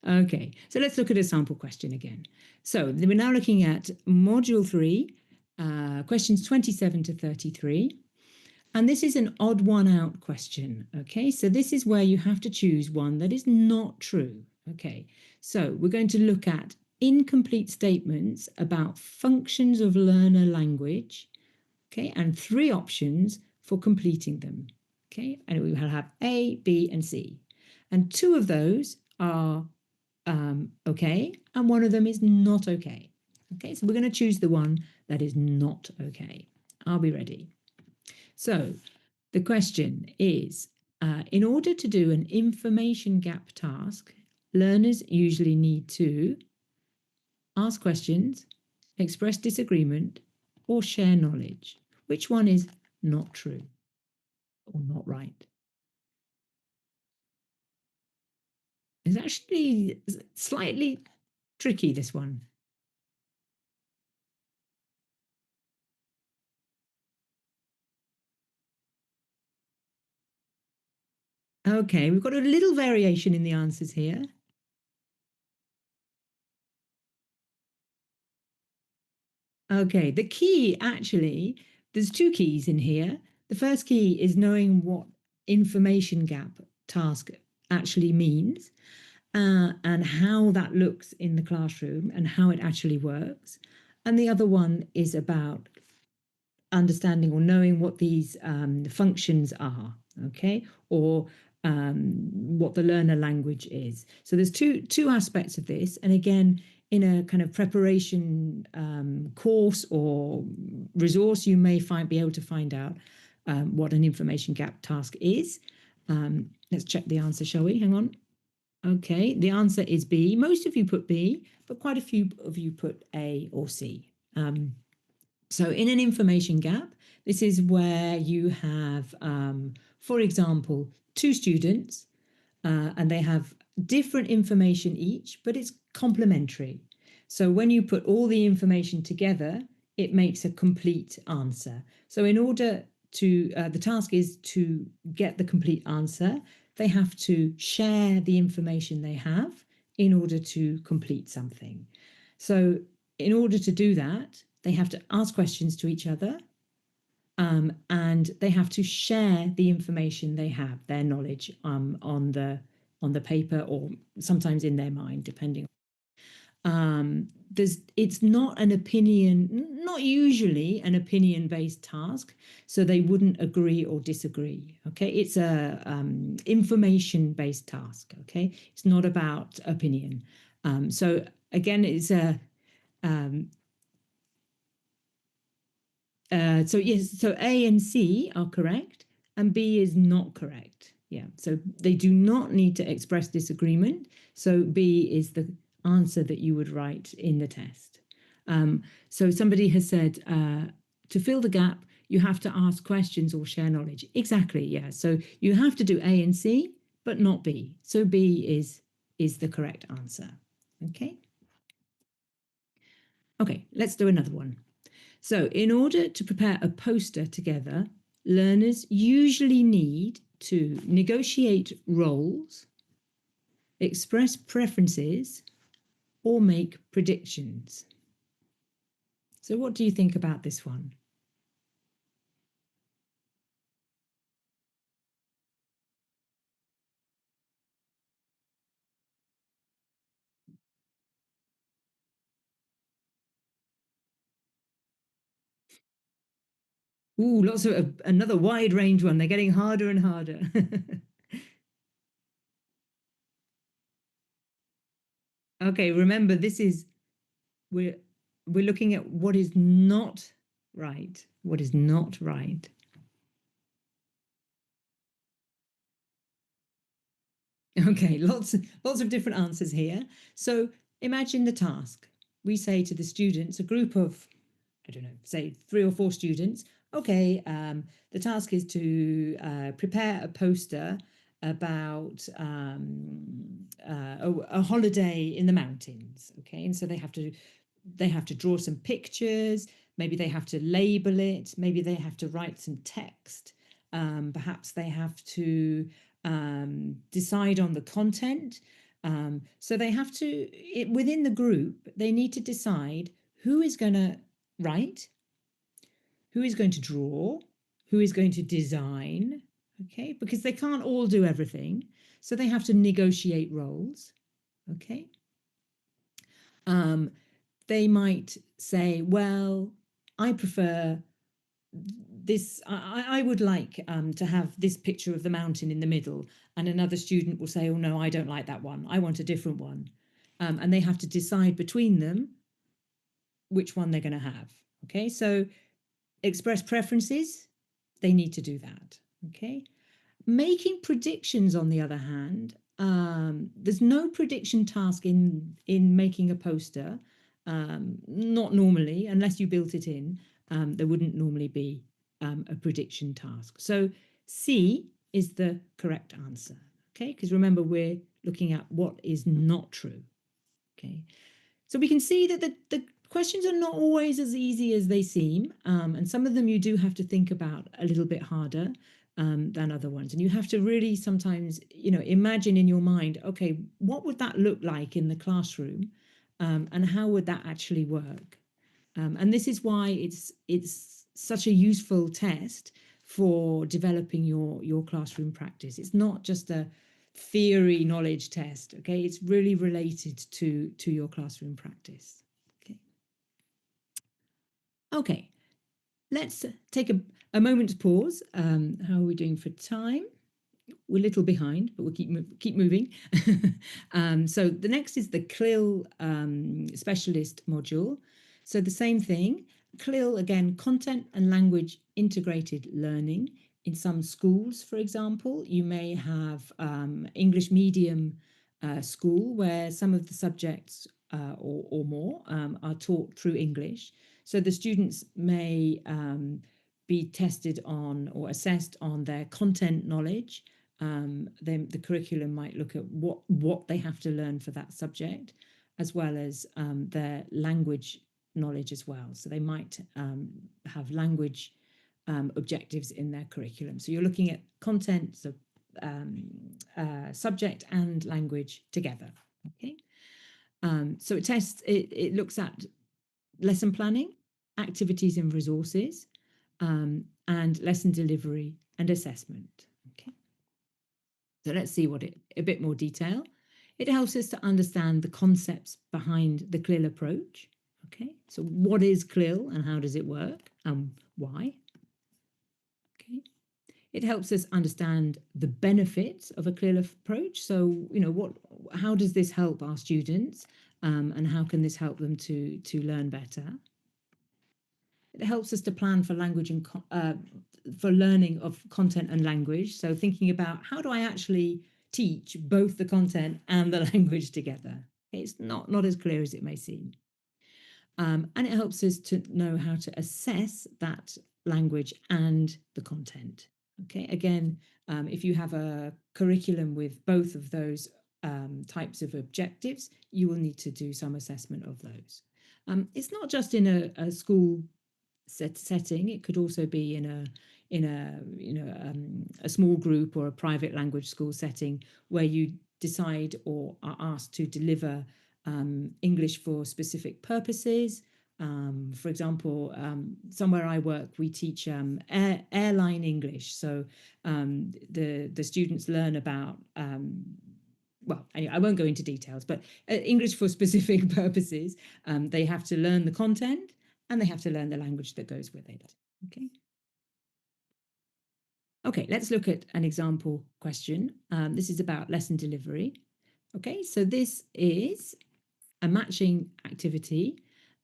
Okay, so let's look at a sample question again. So we're now looking at module 3, questions 27 to 33. And this is an odd one out question. Okay, so this is where you have to choose one that is not true. Okay, so we're going to look at incomplete statements about functions of learner language. Okay, and 3 options for completing them. Okay, and we will have A, B, and C. And 2 of those are okay, and 1 of them is not okay. Okay, so we're going to choose the one that is not okay. I'll be ready. So the question is, in order to do an information gap task, learners usually need to ask questions, express disagreement, or share knowledge. Which one is not true or not right? It's actually slightly tricky, this one. Okay, we've got a little variation in the answers here. Okay, the key actually, there's 2 keys in here. The first key is knowing what information gap task actually means and how that looks in the classroom and how it actually works. And the other one is about understanding or knowing what these functions are, okay, or what the learner language is. So there's two aspects of this, and again, in a kind of preparation course or resource, you may be able to find out what an information gap task is. Let's check the answer, shall we? Hang on. Okay, the answer is B. Most of you put B, but quite a few of you put A or C. So in an information gap, this is where you have, for example, 2 students and they have different information each, but it's complementary. So when you put all the information together, it makes a complete answer. So in order the task is to get the complete answer. They have to share the information they have in order to complete something. So in order to do that, they have to ask questions to each other, and they have to share the information they have, their knowledge, on the paper, or sometimes in their mind, depending. It's not an opinion, not usually an opinion based task, so they wouldn't agree or disagree. Okay, it's a information based task. Okay, it's not about opinion. So again, it's a so yes, so A and C are correct, and B is not correct. Yeah, so they do not need to express disagreement. So B is the answer that you would write in the test. So somebody has said, to fill the gap, you have to ask questions or share knowledge. Exactly, yeah. So you have to do A and C, but not B. So B is the correct answer. Okay. Okay, let's do another one. So, in order to prepare a poster together, learners usually need to negotiate roles, express preferences, or make predictions. So, what do you think about this one? Ooh, lots of another wide range one. They're getting harder and harder. Okay, remember this is we're we're looking at what is not right. What is not right. Okay, lots of different answers here. So imagine the task. We say to the students, a group of, I don't know, say 3 or 4 students. Okay, the task is to prepare a poster about a holiday in the mountains. Okay, and so they have to draw some pictures. Maybe they have to label it. Maybe they have to write some text. Perhaps they have to decide on the content. So they have to, within the group, they need to decide who is going to write, who is going to draw, who is going to design. Okay, because they can't all do everything. So they have to negotiate roles. Okay. Um, they might say, well, I prefer this. I would like to have this picture of the mountain in the middle. And another student will say, oh, no, I don't like that one. I want a different one. And they have to decide between them which one they're going to have. Okay, so express preferences, they need to do that. Okay, making predictions, on the other hand, there's no prediction task in making a poster. Not normally, unless you built it in. There wouldn't normally be a prediction task. So C is the correct answer. Okay, because remember, we're looking at what is not true. Okay, so we can see that the questions are not always as easy as they seem, and some of them you do have to think about a little bit harder than other ones. And you have to really sometimes, imagine in your mind, okay, what would that look like in the classroom, and how would that actually work? And this is why it's such a useful test for developing your classroom practice. It's not just a theory knowledge test. Okay, it's really related to your classroom practice. Okay, let's take a moment's pause. How are we doing for time? We're a little behind, but we'll keep moving. So the next is the CLIL specialist module. So the same thing. CLIL, again, content and language integrated learning. In some schools, for example, you may have English medium school where some of the subjects or more are taught through English. So the students may be tested on or assessed on their content knowledge. Then the curriculum might look at what they have to learn for that subject, as well as their language knowledge as well. So they might have language objectives in their curriculum. So you're looking at content, so subject and language together. Okay. So it looks at lesson planning, activities and resources, and lesson delivery and assessment. Okay. So let's see a bit more detail. It helps us to understand the concepts behind the CLIL approach. Okay, so what is CLIL and how does it work and why? Okay, it helps us understand the benefits of a CLIL approach. So, how does this help our students, and how can this help them to learn better? It helps us to plan for language and for learning of content and language. So thinking about how do I actually teach both the content and the language together. It's not as clear as it may seem. And it helps us to know how to assess that language and the content. Okay, again, if you have a curriculum with both of those types of objectives, you will need to do some assessment of those. It's not just in a school setting. It could also be in a small group or a private language school setting where you decide or are asked to deliver English for specific purposes. For example, somewhere I work, we teach airline English. So the students learn about well, I won't go into details, but English for specific purposes. They have to learn the content and they have to learn the language that goes with it. Okay. Okay, let's look at an example question. This is about lesson delivery. Okay, so this is a matching activity,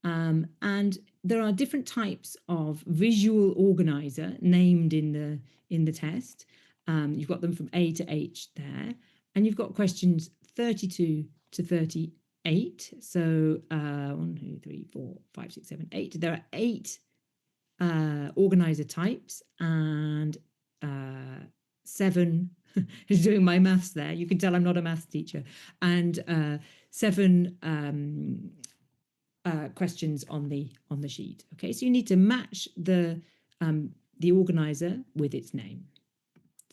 and there are different types of visual organizer named in the test. You've got them from A to H there, and you've got questions 32 to 38. So 1, 2, 3, 4, 5, 6, 7, 8. There are 8 organizer types and 7 doing my maths there. You can tell I'm not a maths teacher. And 7 questions on the sheet. Okay, so you need to match the organizer with its name.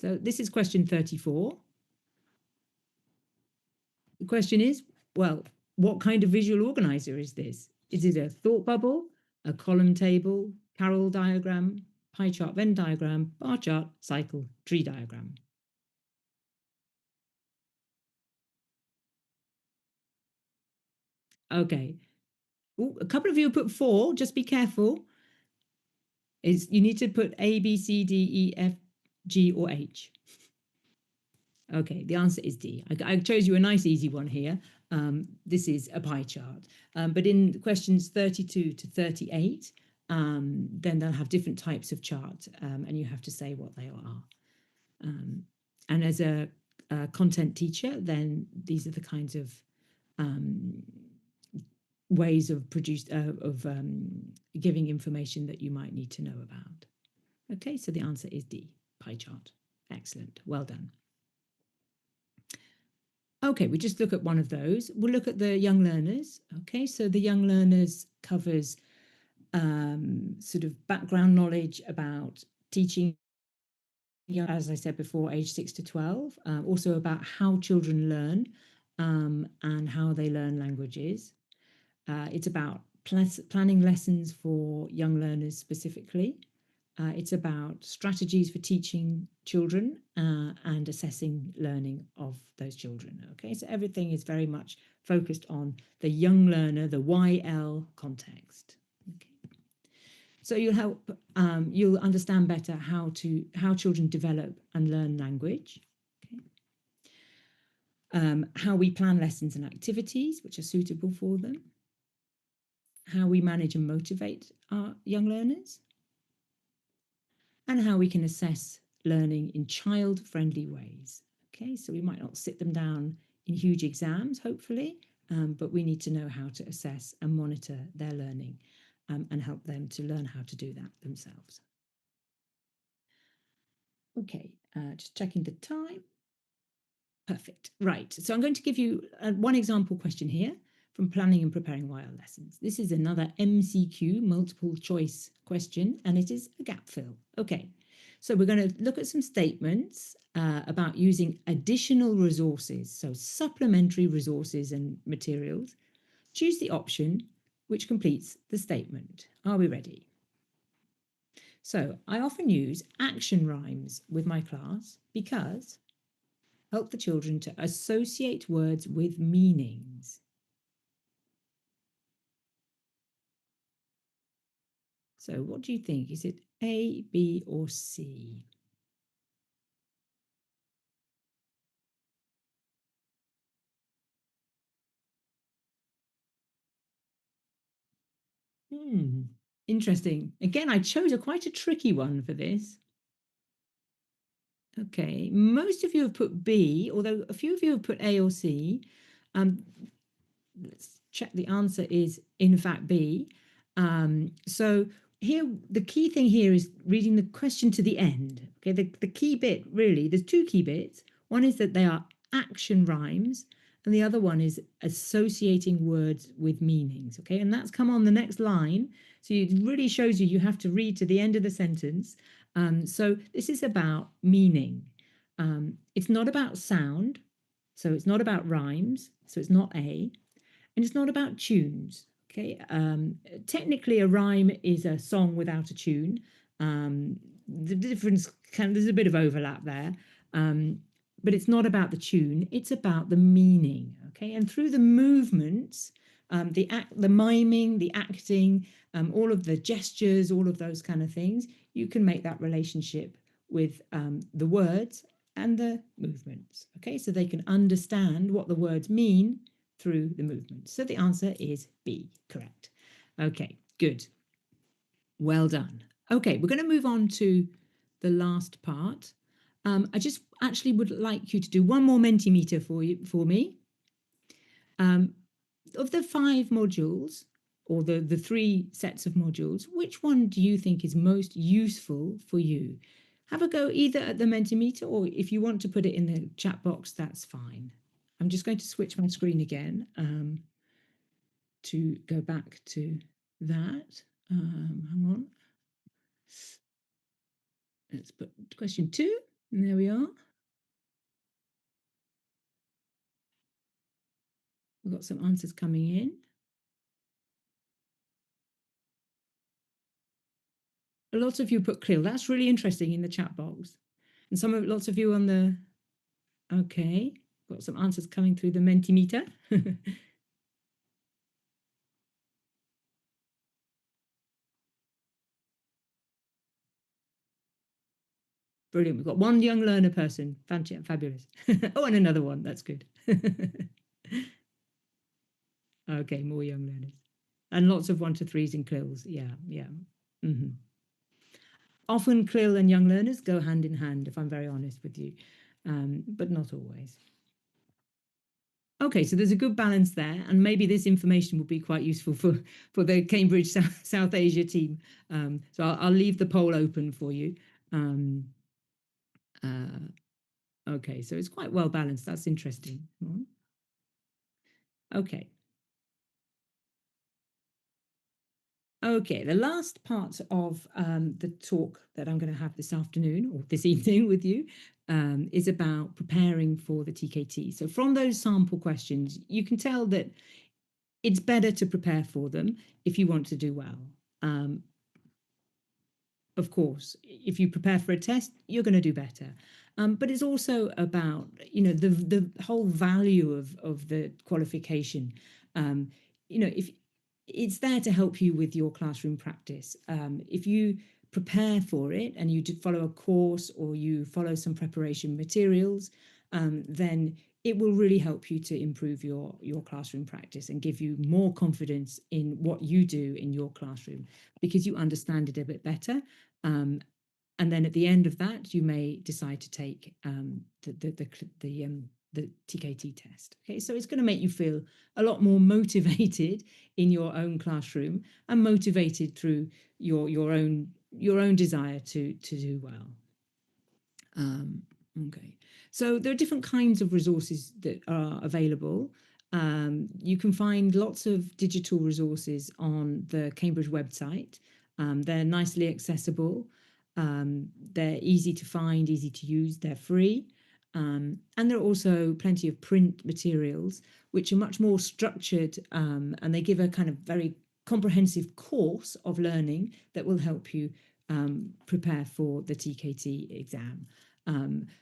So this is question 34. The question is, well, what kind of visual organizer is this? Is it a thought bubble, a column table, Carroll diagram, pie chart, Venn diagram, bar chart, cycle, tree diagram? Okay. Ooh, a couple of you put 4. Just be careful. You need to put A, B, C, D, E, F, G, or H. Okay, the answer is D. I chose you a nice easy one here. This is a pie chart. But in questions 32 to 38, then they'll have different types of chart, and you have to say what they are. And as a content teacher, then these are the kinds of ways of giving information that you might need to know about. Okay, so the answer is D, pie chart. Excellent, well done. Okay, we just look at one of those. We'll look at the young learners. Okay, so the young learners covers sort of background knowledge about teaching, as I said before, age 6 to 12, also about how children learn and how they learn languages. It's about planning lessons for young learners specifically. It's about strategies for teaching children and assessing learning of those children. Okay, so everything is very much focused on the young learner, the YL context. Okay. So you'll understand better how children develop and learn language. Okay. How we plan lessons and activities which are suitable for them. How we manage and motivate our young learners, and how we can assess learning in child-friendly ways. Okay, so we might not sit them down in huge exams, hopefully, but we need to know how to assess and monitor their learning and help them to learn how to do that themselves. Okay, just checking the time. Perfect. Right, so I'm going to give you one example question here from planning and preparing YL lessons. This is another MCQ, multiple choice question, and it is a gap fill. Okay, so we're going to look at some statements about using additional resources, so supplementary resources and materials. Choose the option which completes the statement. Are we ready? So I often use action rhymes with my class because help the children to associate words with meanings. So what do you think? Is it A, B, or C? Interesting. Again, I chose quite a tricky one for this. Okay, most of you have put B, although a few of you have put A or C. Let's check the answer is in fact B. So here, the key thing here is reading the question to the end. Okay, the key bit really, there's two key bits. One is that they are action rhymes, and the other one is associating words with meanings. Okay, and that's come on the next line. So it really shows you have to read to the end of the sentence. So this is about meaning. It's not about sound, so it's not about rhymes, so it's not A, and it's not about tunes. Okay, technically, a rhyme is a song without a tune. The difference there's a bit of overlap there, but it's not about the tune. It's about the meaning. Okay, and through the movements, the miming, the acting, all of the gestures, all of those kind of things, you can make that relationship with the words and the movements. Okay, so they can understand what the words mean through the movement. So the answer is B, correct. Okay, good. Well done. Okay, we're going to move on to the last part. I just actually would like you to do one more Mentimeter for me. Of the 5 modules, or the 3 sets of modules, which one do you think is most useful for you? Have a go either at the Mentimeter, or if you want to put it in the chat box, that's fine. I'm just going to switch my screen again to go back to that. Hang on. Let's put question 2. And there we are. We've got some answers coming in. Lots of you put Krill. That's really interesting in the chat box. And lots of you on the, okay, got some answers coming through the Mentimeter. Brilliant. We've got one young learner person. Fabulous. Oh, and another one. That's good. Okay, more young learners. And lots of 1 to 3s and Krills. Yeah, yeah. Often Krill and young learners go hand in hand, if I'm very honest with you, but not always. Okay, so there's a good balance there, and maybe this information will be quite useful for the Cambridge South Asia team. So I'll leave the poll open for you. Okay, so it's quite well balanced. That's interesting. Okay. Okay, the last part of the talk that I'm going to have this afternoon or this evening with you is about preparing for the TKT. So from those sample questions, you can tell that it's better to prepare for them if you want to do well. Of course, if you prepare for a test, you're going to do better. But it's also about, the whole value of the qualification. If it's there to help you with your classroom practice. If you prepare for it and you follow a course or you follow some preparation materials, then it will really help you to improve your classroom practice and give you more confidence in what you do in your classroom because you understand it a bit better. And then at the end of that, you may decide to take the TKT test. Okay, so it's going to make you feel a lot more motivated in your own classroom and motivated through your own desire to do well. Okay, so there are different kinds of resources that are available. You can find lots of digital resources on the Cambridge website. They're nicely accessible. They're easy to find, easy to use. They're free. And there are also plenty of print materials, which are much more structured, and they give a kind of very comprehensive course of learning that will help you prepare for the TKT exam.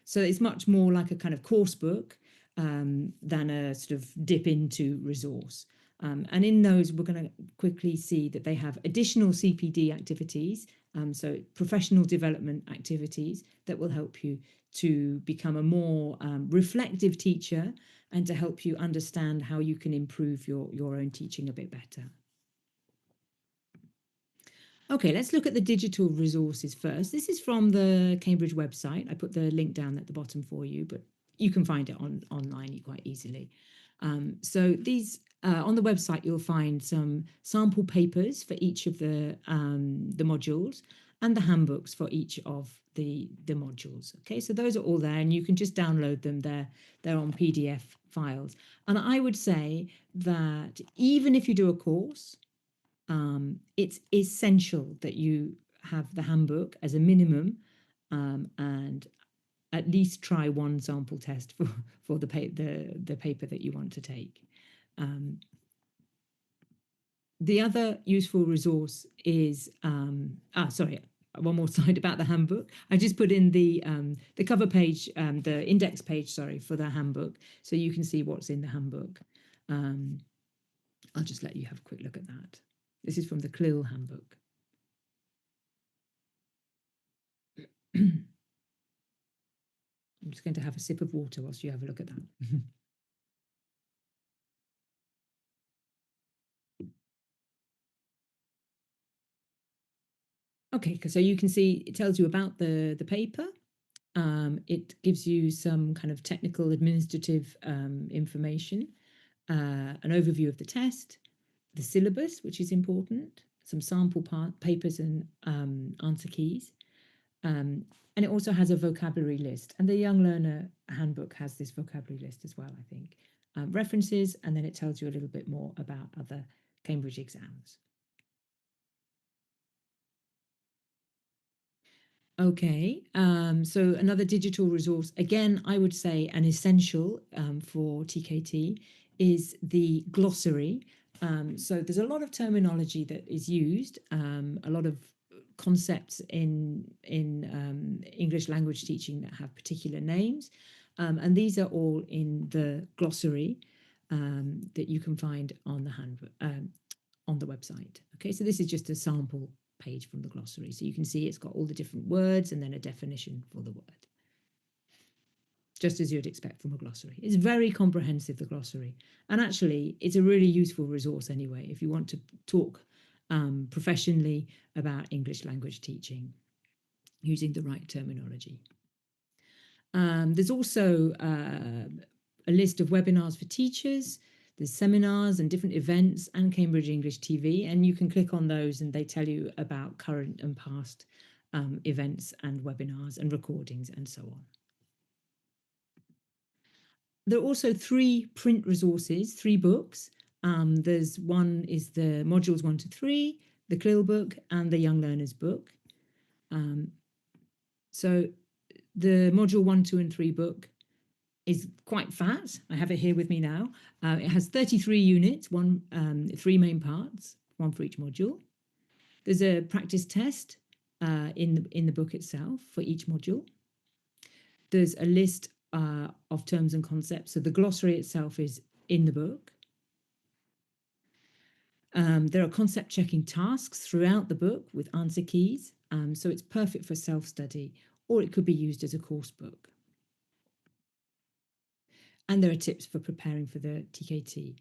So it's much more like a kind of course book than a sort of dip into resource. And in those, we're going to quickly see that they have additional CPD activities, so professional development activities that will help you to become a more reflective teacher and to help you understand how you can improve your own teaching a bit better. Okay, let's look at the digital resources first. This is from the Cambridge website. I put the link down at the bottom for you, but you can find it online quite easily. So these on the website, you'll find some sample papers for each of the modules and the handbooks for each of the modules. Okay, so those are all there, and you can just download them. They're on PDF files. And I would say that even if you do a course, it's essential that you have the handbook as a minimum, and at least try one sample test for the paper that you want to take. The other useful resource is sorry, one more slide about the handbook. I just put in the cover page, the index page, sorry, for the handbook, so you can see what's in the handbook. I'll just let you have a quick look at that. This is from the CLIL handbook. I'm just going to have a sip of water whilst you have a look at that. Okay, so you can see it tells you about the paper. It gives you some kind of technical administrative information, an overview of the test, the syllabus, which is important, some sample papers and answer keys. And it also has a vocabulary list. And the Young Learner Handbook has this vocabulary list as well, I think. References, and then it tells you a little bit more about other Cambridge exams. Okay, so another digital resource, again, I would say an essential for TKT is the glossary. So there's a lot of terminology that is used, a lot of concepts in English language teaching that have particular names, and these are all in the glossary that you can find on the website. Okay, so this is just a sample page from the glossary. So you can see it's got all the different words and then a definition for the word, just as you'd expect from a glossary. It's very comprehensive, the glossary. And actually, it's a really useful resource anyway, if you want to talk professionally about English language teaching using the right terminology. There's also a list of webinars for teachers. There's seminars and different events and Cambridge English TV, and you can click on those and they tell you about current and past events and webinars and recordings and so on. There are also 3 print resources, 3 books. There's one is the modules 1 to 3, the CLIL book and the Young Learners book. So the module 1, 2 and 3 book is quite fat. I have it here with me now. It has 33 units, 3 main parts, 1 for each module. There's a practice test in the book itself for each module. There's a list of terms and concepts. So the glossary itself is in the book. There are concept checking tasks throughout the book with answer keys. So it's perfect for self-study, or it could be used as a course book. And there are tips for preparing for the TKT.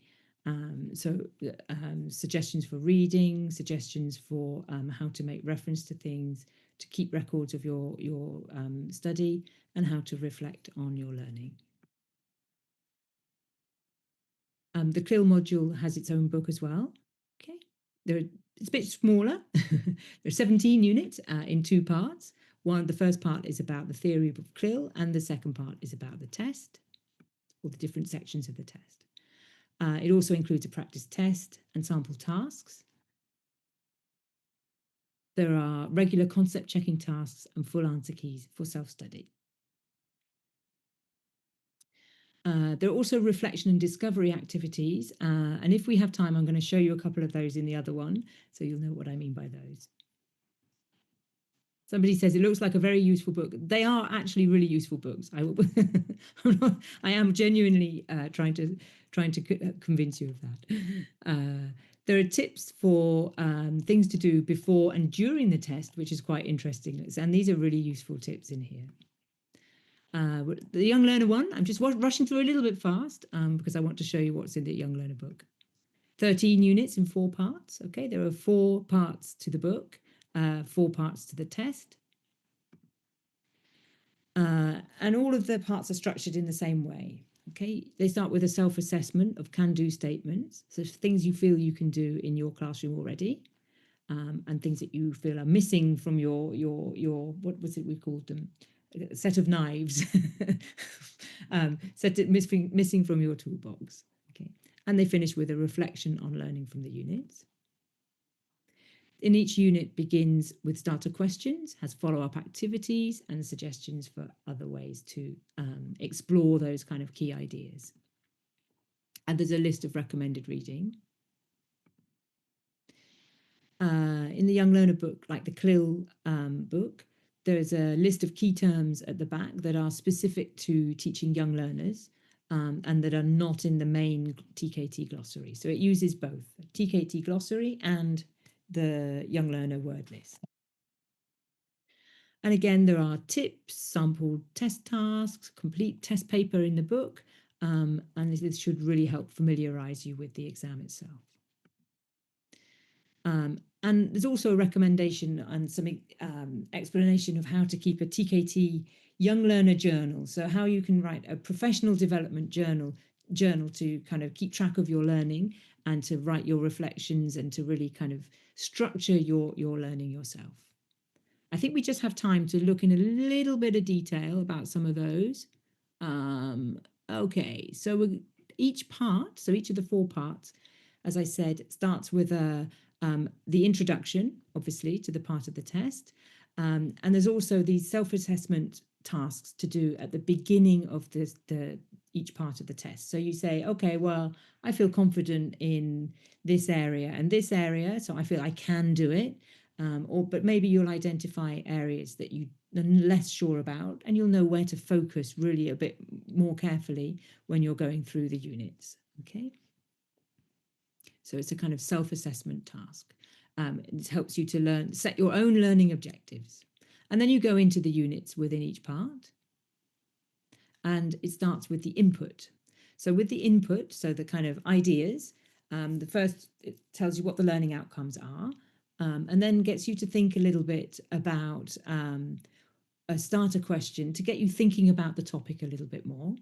Suggestions for reading, suggestions for how to make reference to things, to keep records of your study, and how to reflect on your learning. The CLIL module has its own book as well. Okay, it's a bit smaller. There are 17 units in 2 parts. The first part is about the theory of CLIL, and the second part is about the test, or the different sections of the test. It also includes a practice test and sample tasks. There are regular concept checking tasks and full answer keys for self-study. There are also reflection and discovery activities. And if we have time, I'm going to show you a couple of those in the other one, so you'll know what I mean by those. Somebody says it looks like a very useful book. They are actually really useful books. I am genuinely trying to convince you of that. There are tips for things to do before and during the test, which is quite interesting. And these are really useful tips in here. The Young Learner one, I'm just rushing through a little bit fast because I want to show you what's in the Young Learner book. 13 units in 4 parts. Okay, there are 4 parts to the book, 4 parts to the test. And all of the parts are structured in the same way. Okay, they start with a self-assessment of can-do statements, so things you feel you can do in your classroom already, and things that you feel are missing from your what was it we called them? A set of knives, missing from your toolbox. Okay, and they finish with a reflection on learning from the units. In each unit begins with starter questions, has follow-up activities and suggestions for other ways to explore those kind of key ideas. And there's a list of recommended reading. In the Young Learner book, like the CLIL book, there's a list of key terms at the back that are specific to teaching young learners and that are not in the main TKT glossary. So it uses both TKT glossary and the Young Learner word list. And again, there are tips, sample test tasks, complete test paper in the book, and this should really help familiarize you with the exam itself. And there's also a recommendation and some explanation of how to keep a TKT Young Learner journal. So how you can write a professional development journal to kind of keep track of your learning and to write your reflections and to really kind of structure your learning yourself. I think we just have time to look in a little bit of detail about some of those. Okay, so each part, so each of the 4 parts, as I said, starts with the introduction, obviously, to the part of the test. And there's also these self-assessment tasks to do at the beginning of each part of the test. So you say, okay, well, I feel confident in this area and this area, so I feel I can do it. But maybe you'll identify areas that you're less sure about, and you'll know where to focus really a bit more carefully when you're going through the units. Okay. So it's a kind of self-assessment task. It helps you to set your own learning objectives. And then you go into the units within each part. And it starts with the input. So with the input, so the kind of ideas, the first, it tells you what the learning outcomes are, and then gets you to think a little bit about a starter question to get you thinking about the topic a little bit more.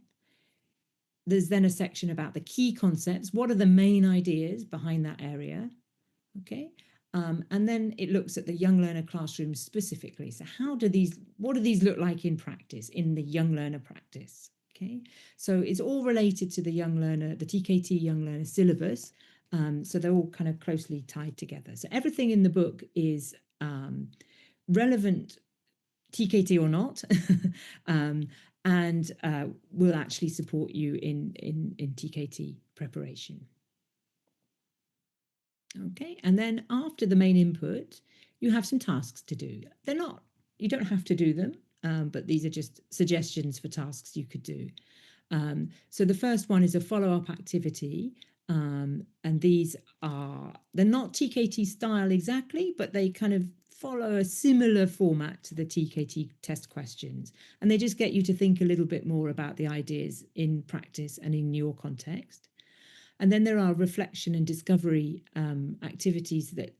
There's then a section about the key concepts. What are the main ideas behind that area? Okay. And then it looks at the young learner classroom specifically. So what do these look like in practice, in the young learner practice? Okay. So it's all related to the young learner, the TKT young learner syllabus. So they're all kind of closely tied together. So everything in the book is relevant, TKT or not, and will actually support you in TKT preparation. Okay, and then after the main input, you have some tasks to do. You don't have to do them, but these are just suggestions for tasks you could do. So the first one is a follow-up activity, and they're not TKT style exactly, but they kind of follow a similar format to the TKT test questions, and they just get you to think a little bit more about the ideas in practice and in your context. And then there are reflection and discovery activities that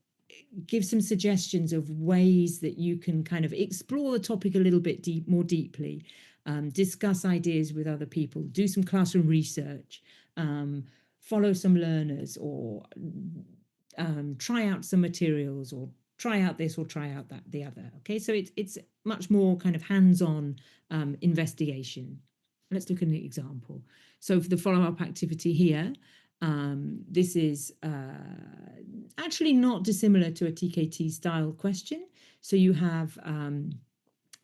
give some suggestions of ways that you can kind of explore the topic a little bit more deeply, discuss ideas with other people, do some classroom research, follow some learners, or try out some materials, or try out this or try out the other. Okay, so it's much more kind of hands-on investigation. Let's look at an example. So for the follow-up activity here, This is actually not dissimilar to a TKT style question. So you have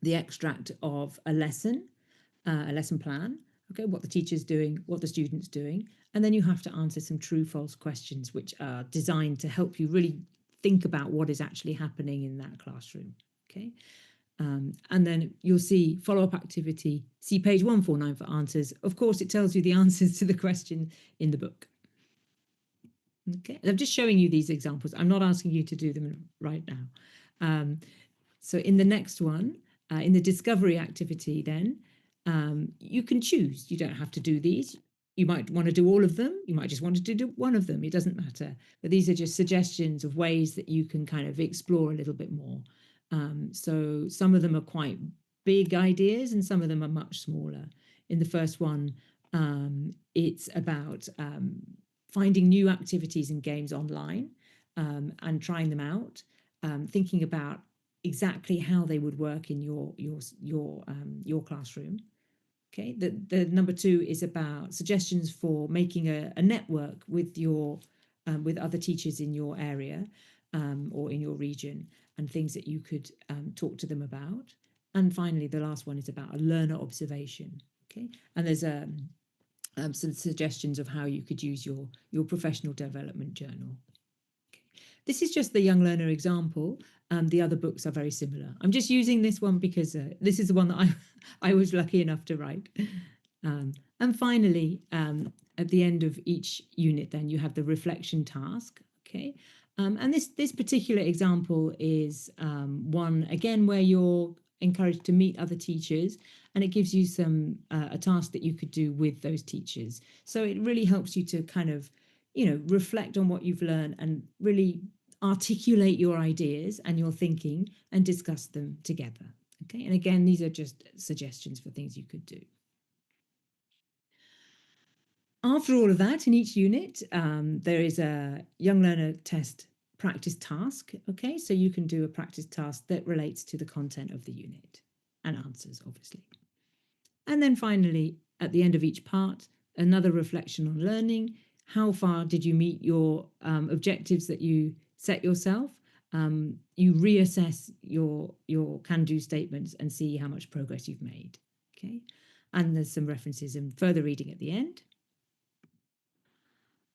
the extract of a lesson plan, okay, what the teacher's doing, what the student's doing, and then you have to answer some true false questions, which are designed to help you really think about what is actually happening in that classroom, okay? And then you'll see follow-up activity, see page 149 for answers. Of course, it tells you the answers to the question in the book. Okay, I'm just showing you these examples. I'm not asking you to do them right now. So in the next one, in the discovery activity, then you can choose. You don't have to do these. You might want to do all of them. You might just want to do one of them. It doesn't matter. But these are just suggestions of ways that you can kind of explore a little bit more. So some of them are quite big ideas and some of them are much smaller. In the first one, it's about finding new activities and games online and trying them out, thinking about exactly how they would work in your classroom. Okay, the number two is about suggestions for making a network with your with other teachers in your area or in your region, and things that you could talk to them about. And finally, the last one is about a learner observation. Okay, and there's some suggestions of how you could use your professional development journal. This is just the young learner example. The other books are very similar. I'm just using this one because this is the one that I was lucky enough to write. And finally, at the end of each unit, then you have the reflection task. Okay, and this particular example is one again where you're encouraged to meet other teachers, and it gives you some a task that you could do with those teachers. So it really helps you to kind of reflect on what you've learned and really articulate your ideas and your thinking and discuss them together. Okay, and again, these are just suggestions for things you could do. After all of that, in each unit, there is a young learner test practice task. Okay, so you can do a practice task that relates to the content of the unit and answers, obviously. And then finally, at the end of each part, another reflection on learning. How far did you meet your objectives that you set yourself? You reassess your can-do statements and see how much progress you've made. Okay, and there's some references and further reading at the end.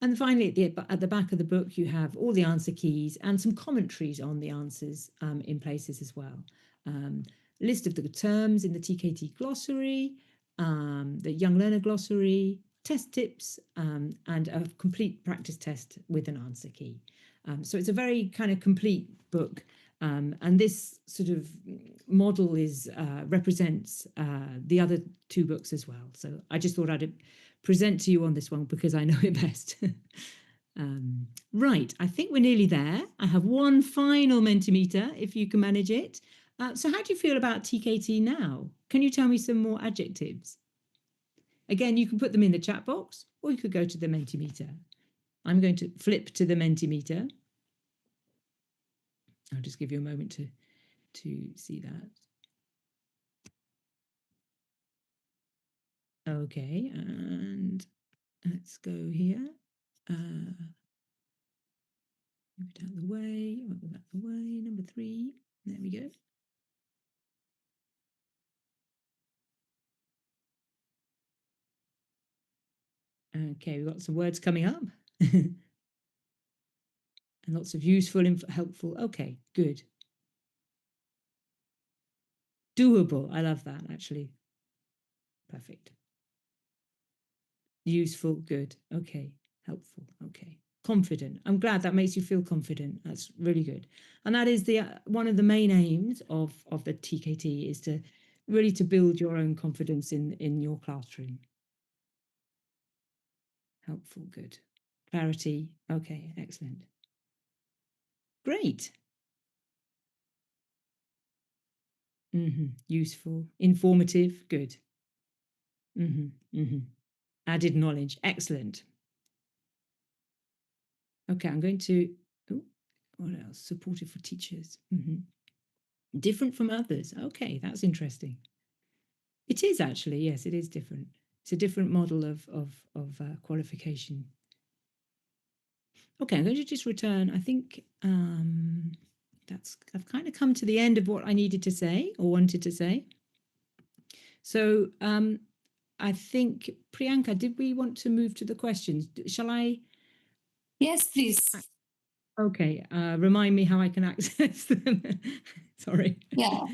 And finally, at the back of the book, you have all the answer keys and some commentaries on the answers in places as well. List of the terms in the TKT glossary, the Young Learner glossary, test tips, and a complete practice test with an answer key. So it's a very kind of complete book. And this sort of model represents the other two books as well. So I just thought I'd present to you on this one because I know it best. Right, I think we're nearly there. I have one final Mentimeter, if you can manage it. So how do you feel about TKT now? Can you tell me some more adjectives? Again, you can put them in the chat box or you could go to the Mentimeter. I'm going to flip to the Mentimeter. I'll just give you a moment to see that. Okay, and let's go here. Move it out of the way, move it out of the way, number 3. There we go. Okay, we've got some words coming up. And lots of useful, helpful. Okay, good. Doable. I love that, actually. Perfect. Useful, good. Okay, helpful. Okay. Confident. I'm glad that makes you feel confident. That's really good. And that is the one of the main aims of the TKT is to really to build your own confidence in your classroom. Helpful, good. Clarity. Okay, excellent. Great. Useful. Informative. Good. Added knowledge. Excellent. Okay, I'm going to. Oh, what else? Supportive for teachers. Different from others. Okay, that's interesting. It is actually, yes, it is different. It's a different model of qualification. Okay, I'm going to just return. I think I've kind of come to the end of what I needed to say or wanted to say. So I think, Priyanka, did we want to move to the questions? Shall I? Yes, please. Okay, remind me how I can access them. Sorry. Yeah.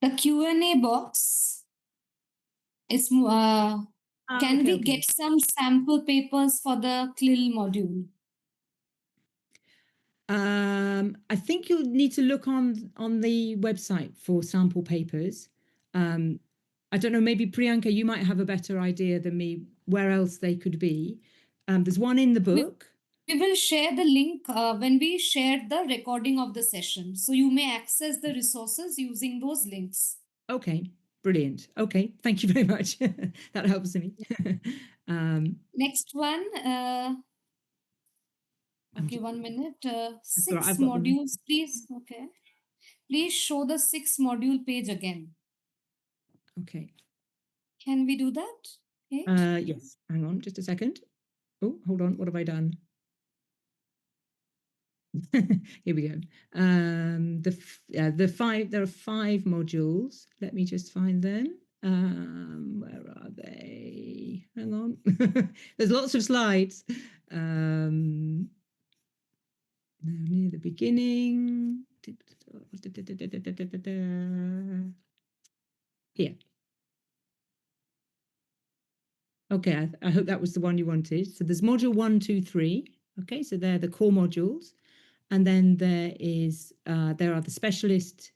The Q&A box is, can Okay, we okay. get some sample papers for the CLIL module? I think you'll need to look on the website for sample papers. I don't know, maybe Priyanka, you might have a better idea than me where else they could be. There's one in the We, book. we will share the link when we share the recording of the session. So you may access the resources using those links. Okay, brilliant. Okay, thank you very much. That helps me. Next one. I'm Okay, just, 1 minute. sorry, Six I've got them. modules, please. Okay. Please show the 6 module page again. Okay. Can we do that, Kate? Yes, hang on just a second. Oh, hold on. What have I done? Here we go. The five, there are 5 modules. Let me just find them. Where are they? Hang on. There's lots of slides. Near the beginning. Here. Okay, I hope that was the one you wanted. So there's module 1, 2, 3. Okay, so they're the core modules. And then there are the specialist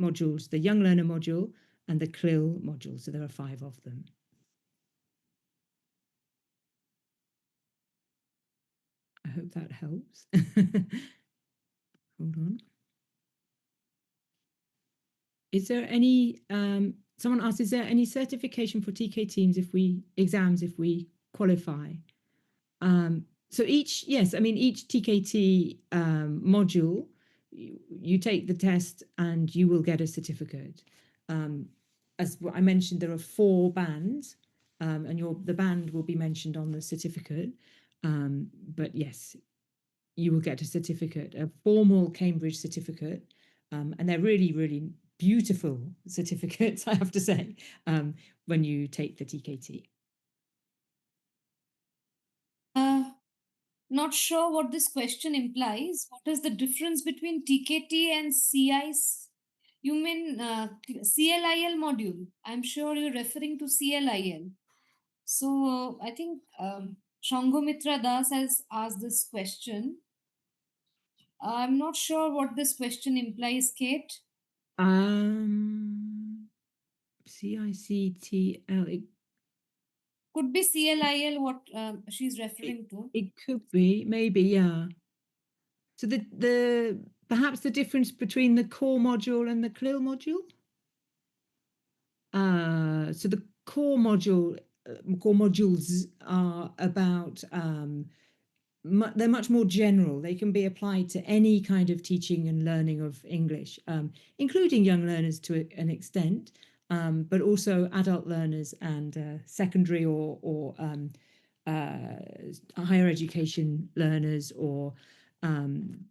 modules, the young learner module and the CLIL module. So there are 5 of them. I hope that helps. Hold on. Is there any, someone asked, is there any certification for TK teams exams if we qualify? So yes, I mean, each TKT module, you take the test and you will get a certificate. As I mentioned, there are 4 bands, and the band will be mentioned on the certificate. But yes, you will get a certificate, a formal Cambridge certificate, and they're really, really beautiful certificates, I have to say, when you take the TKT. Not sure what this question implies. What is the difference between TKT and CIS? You mean CLIL module? I'm sure you're referring to CLIL. So I think Shangomitra Das has asked this question. I'm not sure what this question implies, Kate. CICTL. Could be CLIL what she's referring to. It could be, maybe, yeah. So perhaps the difference between the core module and the CLIL module. So the core modules are about they're much more general. They can be applied to any kind of teaching and learning of English, including young learners to an extent, but also adult learners and secondary or higher education learners or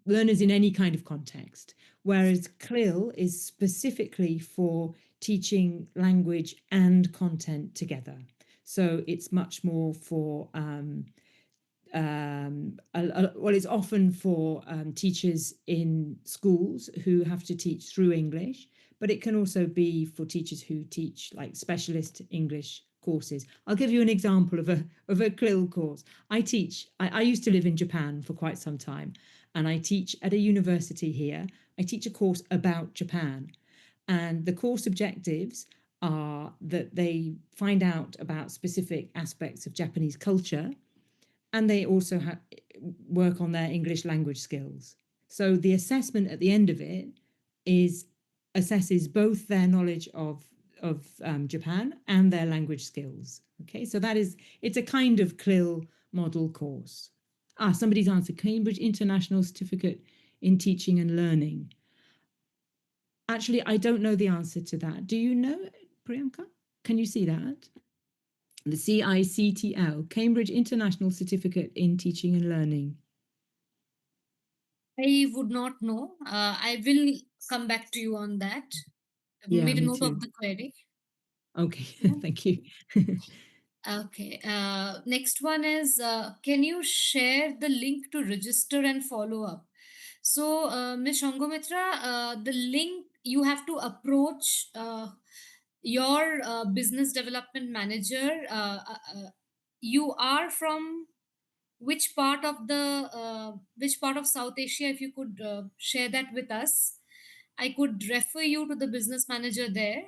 learners in any kind of context. Whereas CLIL is specifically for teaching language and content together. So it's much more for well, it's often for teachers in schools who have to teach through English, but it can also be for teachers who teach like specialist English courses. I'll give you an example of a CLIL course. I used to live in Japan for quite some time, and I teach at a university here. I teach a course about Japan, and the course objectives are that they find out about specific aspects of Japanese culture, and they also work on their English language skills. So the assessment at the end of it assesses both their knowledge of Japan and their language skills. Okay, so it's a kind of CLIL model course. Somebody's answered Cambridge International Certificate in Teaching and Learning. Actually, I don't know the answer to that. Do you know it, Priyanka? Can you see that? The CICTL, Cambridge International Certificate in Teaching and Learning. I would not know. I will come back to you on that. I've Yeah, made a me note of too. the query. Okay, Yeah. thank you. Okay. Next one is, can you share the link to register and follow up? So, Ms. Shangomitra, the link you have to approach your business development manager. You are from which part of South Asia? If you could share that with us, I could refer you to the business manager there.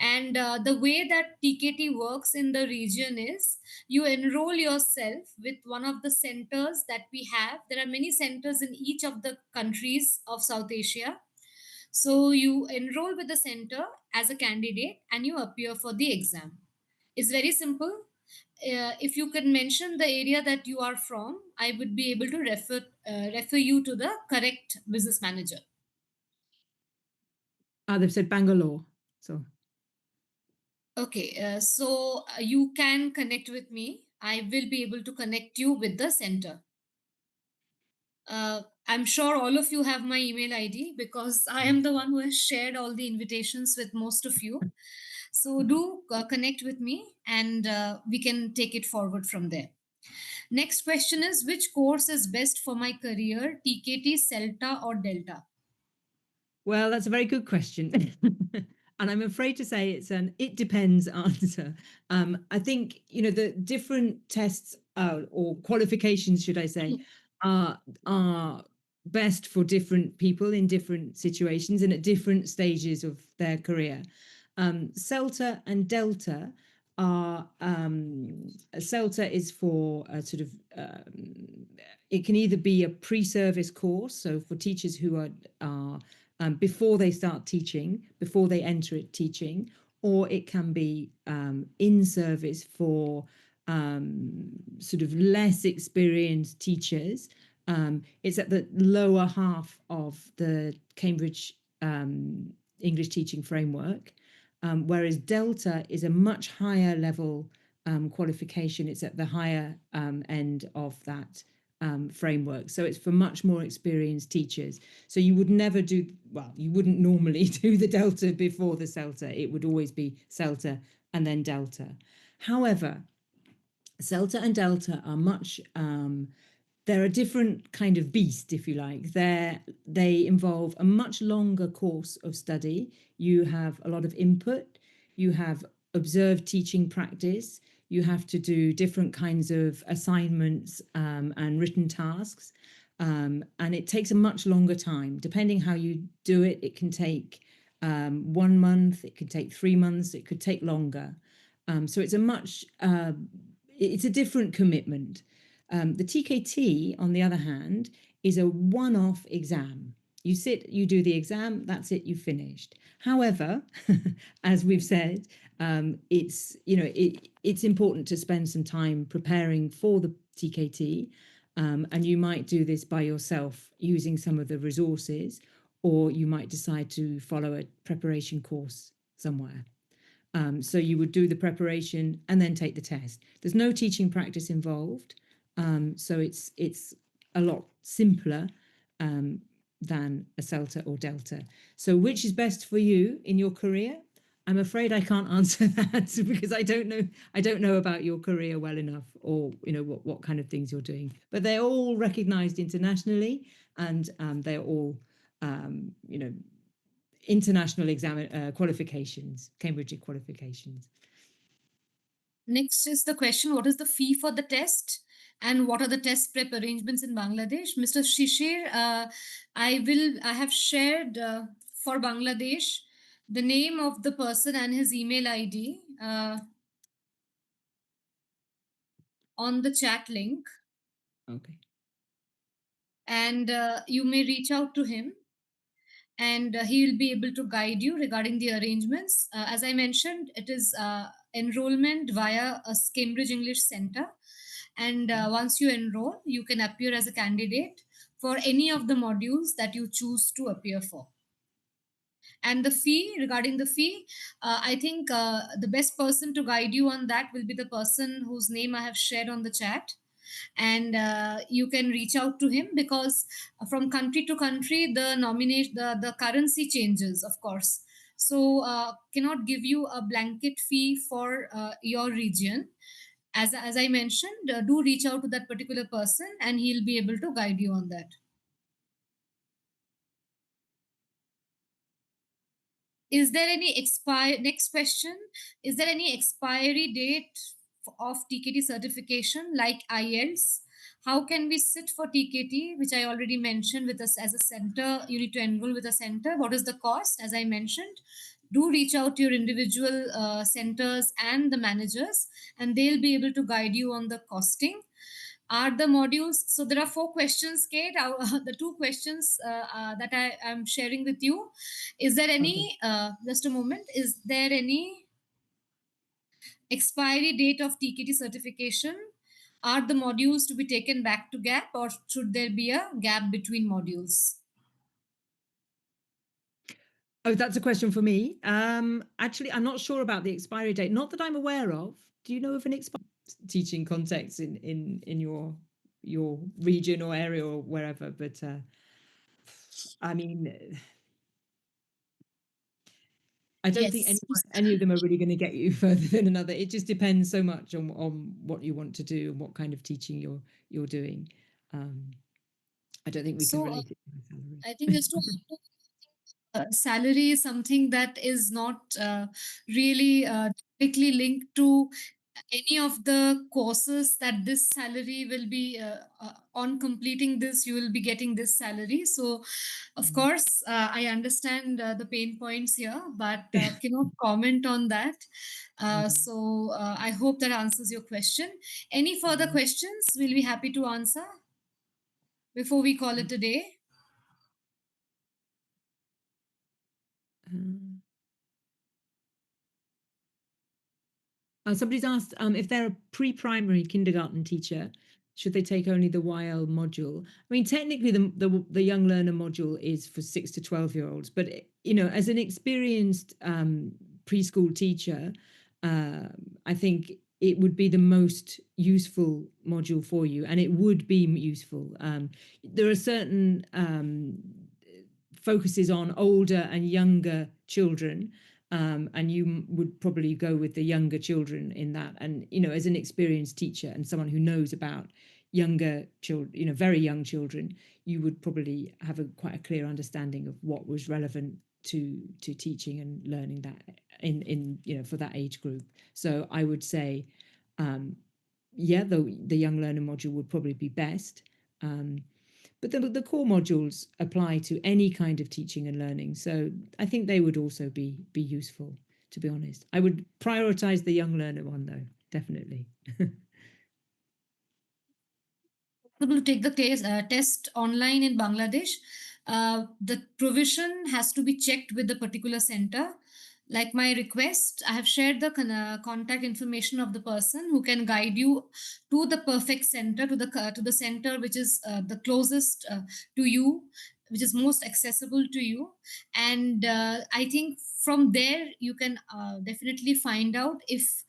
And the way that TKT works in the region is you enroll yourself with one of the centers that we have. There are many centers in each of the countries of South Asia. So you enroll with the center as a candidate and you appear for the exam. It's very simple. If you can mention the area that you are from, I would be able to refer you to the correct business manager. They've said Bangalore. So, Okay, so you can connect with me. I will be able to connect you with the center. I'm sure all of you have my email ID because I am the one who has shared all the invitations with most of you. So do connect with me and we can take it forward from there. Next question is, which course is best for my career, TKT, CELTA, or Delta? well, that's a very good question. And I'm afraid to say it's an it depends answer. I think, the different tests or qualifications, should I say, are are best for different people in different situations and at different stages of their career. CELTA and Delta are CELTA is for a sort of it can either be a pre-service course, so for teachers who are before they start teaching, before they enter it teaching, or it can be in service for sort of less experienced teachers. It's at the lower half of the Cambridge English teaching framework, whereas Delta is a much higher level qualification. It's at the higher end of that framework. So it's for much more experienced teachers. So you would never do, well, you wouldn't normally do the Delta before the CELTA. It would always be CELTA and then Delta. However, CELTA and Delta are much they're a different kind of beast, if you like. They involve a much longer course of study. You have a lot of input. You have observed teaching practice. You have to do different kinds of assignments and written tasks. And it takes a much longer time. Depending how you do it, it can take 1 month, it could take 3 months, it could take longer. So it's a different commitment. The TKT, on the other hand, is a one off exam. You sit, you do the exam, that's it, you've finished. However, as we've said, it's important to spend some time preparing for the TKT, and you might do this by yourself using some of the resources, or you might decide to follow a preparation course somewhere. So you would do the preparation and then take the test. There's no teaching practice involved, so it's a lot simpler um, than a CELTA or Delta. So which is best for you in your career? I'm afraid I can't answer that because I don't know about your career well enough, or what kind of things you're doing. But they're all recognised internationally, and they're all international qualifications, Cambridge qualifications. Next is the question, what is the fee for the test? And what are the test prep arrangements in Bangladesh? Mr. Shishir, I have shared for Bangladesh the name of the person and his email ID on the chat link, Okay. and you may reach out to him and he will be able to guide you regarding the arrangements. As I mentioned, it is enrollment via a Cambridge English Center. And once you enroll, you can appear as a candidate for any of the modules that you choose to appear for. And the fee, regarding the fee, I think the best person to guide you on that will be the person whose name I have shared on the chat. and you can reach out to him, because from country to country the nominate the currency changes, of course. So cannot give you a blanket fee for your region. As I mentioned, do reach out to that particular person and he'll be able to guide you on that. Is there any expire Next question, is there any expiry date of TKT certification like IELTS? How can we sit for TKT, which I already mentioned, with us as a center? You need to enroll with a center. What is the cost? As I mentioned, do reach out to your individual centers and the managers, and they'll be able to guide you on the costing. Are the modules, so there are four questions, Kate. The two questions that I am sharing with you, is there Okay. any just a moment, is there any expiry date of TKT certification? Are the modules to be taken back to gap, or should there be a gap between modules? Oh, that's a question for me. Actually, I'm not sure about the expiry date. Not that I'm aware of. Do you know of an expiry teaching context in your region or area or wherever? But I mean, I don't think Yes. any of them are really going to get you further than another. It just depends so much on what you want to do and what kind of teaching you're doing. Um, I don't think we can So relate it to my salary. I think just to salary is something that is not really directly linked to any of the courses, that this salary will be on completing this you will be getting this salary. So of Mhm. course I understand the pain points here, but cannot comment on that. Mhm. So I hope that answers your question. Any further Mhm. questions, we'll be happy to answer before we call it a day. Uh, Somebody's asked if they're a pre-primary kindergarten teacher, should they take only the YL module? I mean, technically, the young learner module is for 6 to 12-year-olds, but as an experienced preschool teacher, uh, I think it would be the most useful module for you, and it would be useful. There are certain focuses on older and younger children, and you would probably go with the younger children in that. And as an experienced teacher and someone who knows about younger children, very young children, you would probably have quite a clear understanding of what was relevant to teaching and learning that in for that age group. So I would say, yeah, the young learner module would probably be best. But the core modules apply to any kind of teaching and learning. So I think they would also be useful, to be honest. I would prioritize the young learner one, though, definitely. Possible to take the test online in Bangladesh. The provision has to be checked with the particular center. Like my request, I have shared the contact information of the person who can guide you to the perfect center, to the center which is the closest to you, which is most accessible to you. And I think from there you can definitely find out if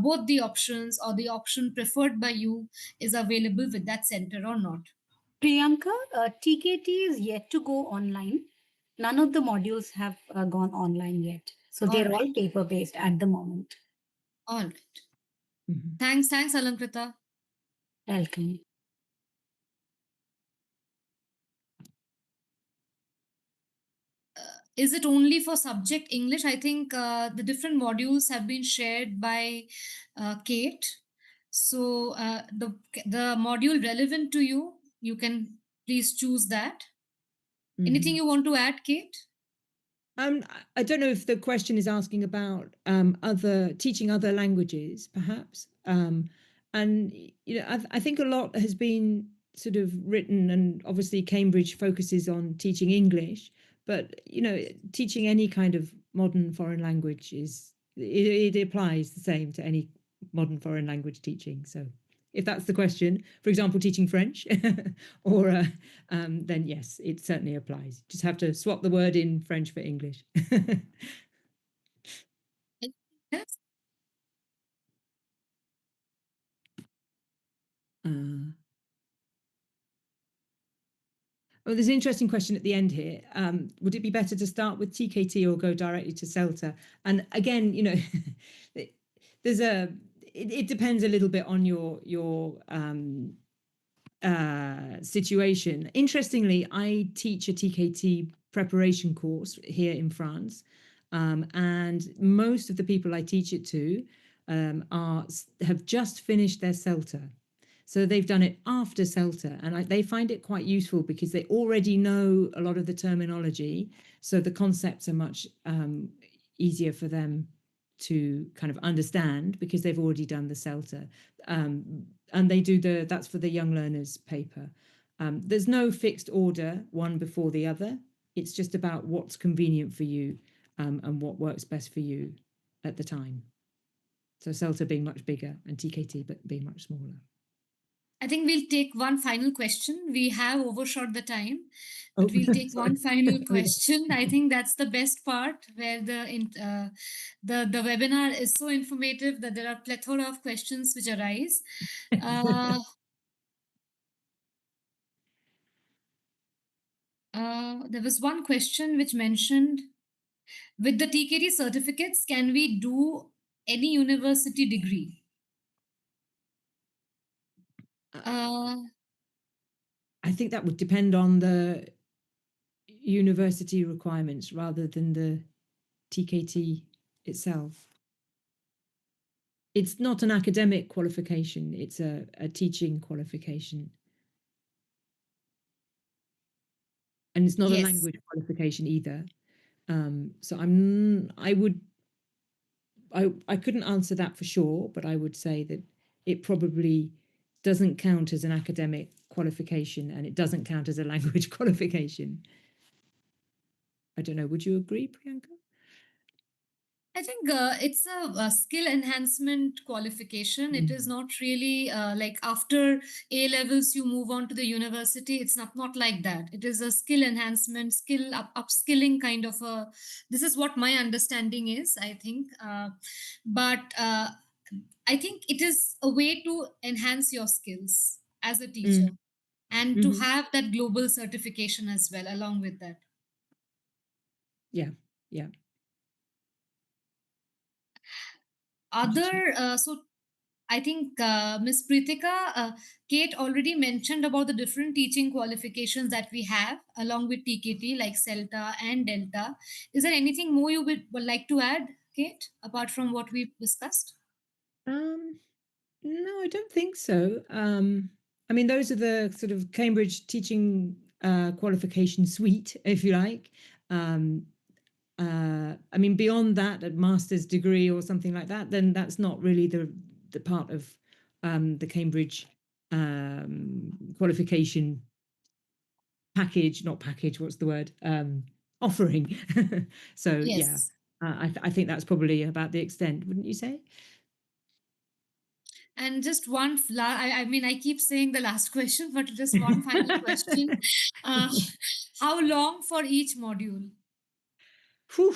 both the options or the option preferred by you is available with that center or not. Priyanka, TKT is yet to go online. None of the modules have gone online yet. So All they're right. all paper based at the moment. All right. Mhm. Thanks, Alankrita. Welcome. Is it only for subject English? I think the different modules have been shared by Kate. So the module relevant to you, you can please choose that. Anything Mhm. you want to add, Kate? I don't know if the question is asking about other teaching other languages, perhaps. And I think a lot has been sort of written, and obviously Cambridge focuses on teaching English, but teaching any kind of modern foreign language it applies the same to any modern foreign language teaching. So if that's the question, for example, teaching French, or then yes, it certainly applies. Just have to swap the word in French for English. Yes. Uh, Oh, there's an interesting question at the end here. Would it be better to start with TKT or go directly to CELTA? And again, there's it depends a little bit on your situation. Interestingly, I teach a TKT preparation course here in France, and most of the people I teach it to are have just finished their CELTA. So they've done it after CELTA, and they find it quite useful because they already know a lot of the terminology. So the concepts are much easier for them to kind of understand because they've already done the CELTA. And they do that's for the young learners paper. There's no fixed order, one before the other. It's just about what's convenient for you and what works best for you at the time. So CELTA being much bigger and TKT being much smaller. I think we'll take one final question. We have overshot the time, but Oh, we'll take sorry. one final question. I think that's the best part, where the webinar is so informative that there are plethora of questions which arise. Uh, there was one question which mentioned, with the TKT certificates, can we do any university degree? Uh, I think that would depend on the university requirements rather than the TKT itself. It's not an academic qualification, it's a teaching qualification. And it's not a yes. language qualification either. So I couldn't answer that for sure, but I would say that it probably doesn't count as an academic qualification and it doesn't count as a language qualification. I don't know. Would you agree, Priyanka? I think it's a skill enhancement qualification. It is not really like after A levels you move on to the university. It's not like that. It is a skill enhancement, upskilling kind of a. This is what my understanding is. I think, but I think it is a way to enhance your skills as a Mm. teacher and to Mm-hmm. have that global certification as well along with that. Yeah. Yeah. Other so I think Ms. Pritika, Kate already mentioned about the different teaching qualifications that we have along with TKT, like CELTA and Delta. Is there anything more you would like to add, Kate, apart from what we've discussed? Um, no, I don't think so. I mean, those are the sort of Cambridge teaching qualification suite, if you like. I mean, beyond that, a master's degree or something like that, then that's not really the part of the Cambridge qualification package, not package, what's the word? Offering. So yeah, Yes. I think that's probably about the extent, wouldn't you say? And just I mean, I keep saying the last question, but just one final question. Uh, how long for each module? Whew.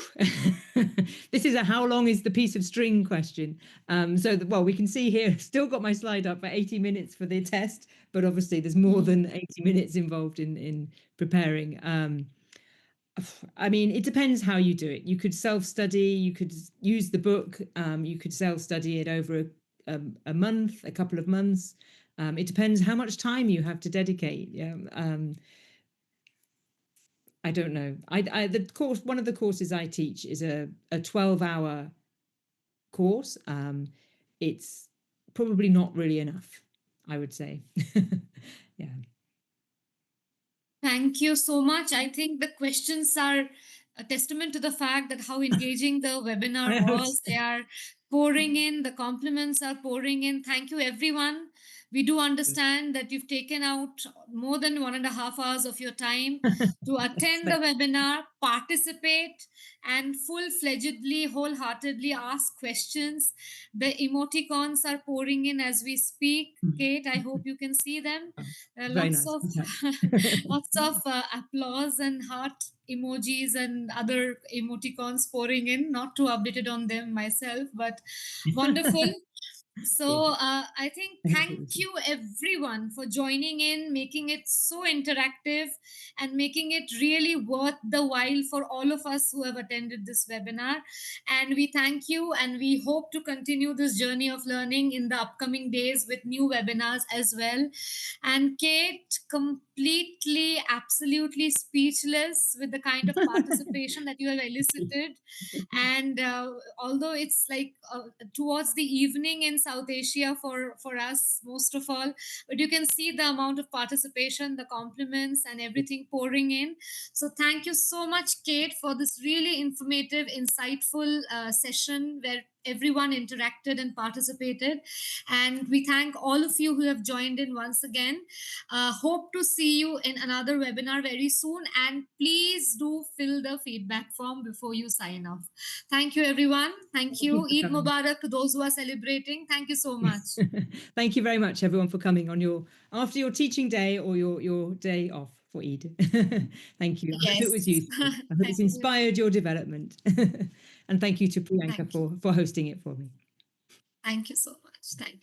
This is a how long is the piece of string question. Well, we can see here, still got my slide up for 80 minutes for the test, but obviously there's more Mm. than 80 minutes involved in preparing. I mean, it depends how you do it. You could self-study, you could use the book, you could self-study it over a month, a couple of months. It depends how much time you have to dedicate. Yeah. I don't know. The course, one of the courses I teach is a 12-hour course. It's probably not really enough, I would say. Yeah. Thank you so much. I think the questions are a testament to the fact that how engaging the webinar I hope was. so. They are pouring in, the compliments are pouring in. Thank you, everyone. We do understand that you've taken out more than 1.5 hours of your time to Yes, attend the webinar, participate, and full fledgedly, wholeheartedly ask questions. The emoticons are pouring in as we speak. Kate, I hope you can see them. There are very lots nice. of lots of applause and heart emojis and other emoticons pouring in. Not too updated on them myself, but wonderful. So Good. I think Thank thank you. you everyone for joining in, making it so interactive and making it really worth the while for all of us who have attended this webinar. And we thank you and we hope to continue this journey of learning in the upcoming days with new webinars as well. And Kate, completely, absolutely speechless with the kind of participation that you have elicited. And although it's like towards the evening in South Asia for us most of all, but you can see the amount of participation, the compliments, and everything pouring in. So thank you so much, Kate, for this really informative, insightful session where everyone interacted and participated. And we thank all of you who have joined in once again. Hope to see you in another webinar very soon. And please do fill the feedback form before you sign off. Thank you, everyone. Thank Thank you you. for Eid coming. Mubarak to those who are celebrating. Thank you so much. Thank you very much, everyone, for coming on your after your teaching day or your day off for Eid. Thank you. I hope it was Yes. useful. I hope it's Thank you. inspired your development. And thank you to Priyanka Thank you. for hosting it for me. Thank you so much. Thank you.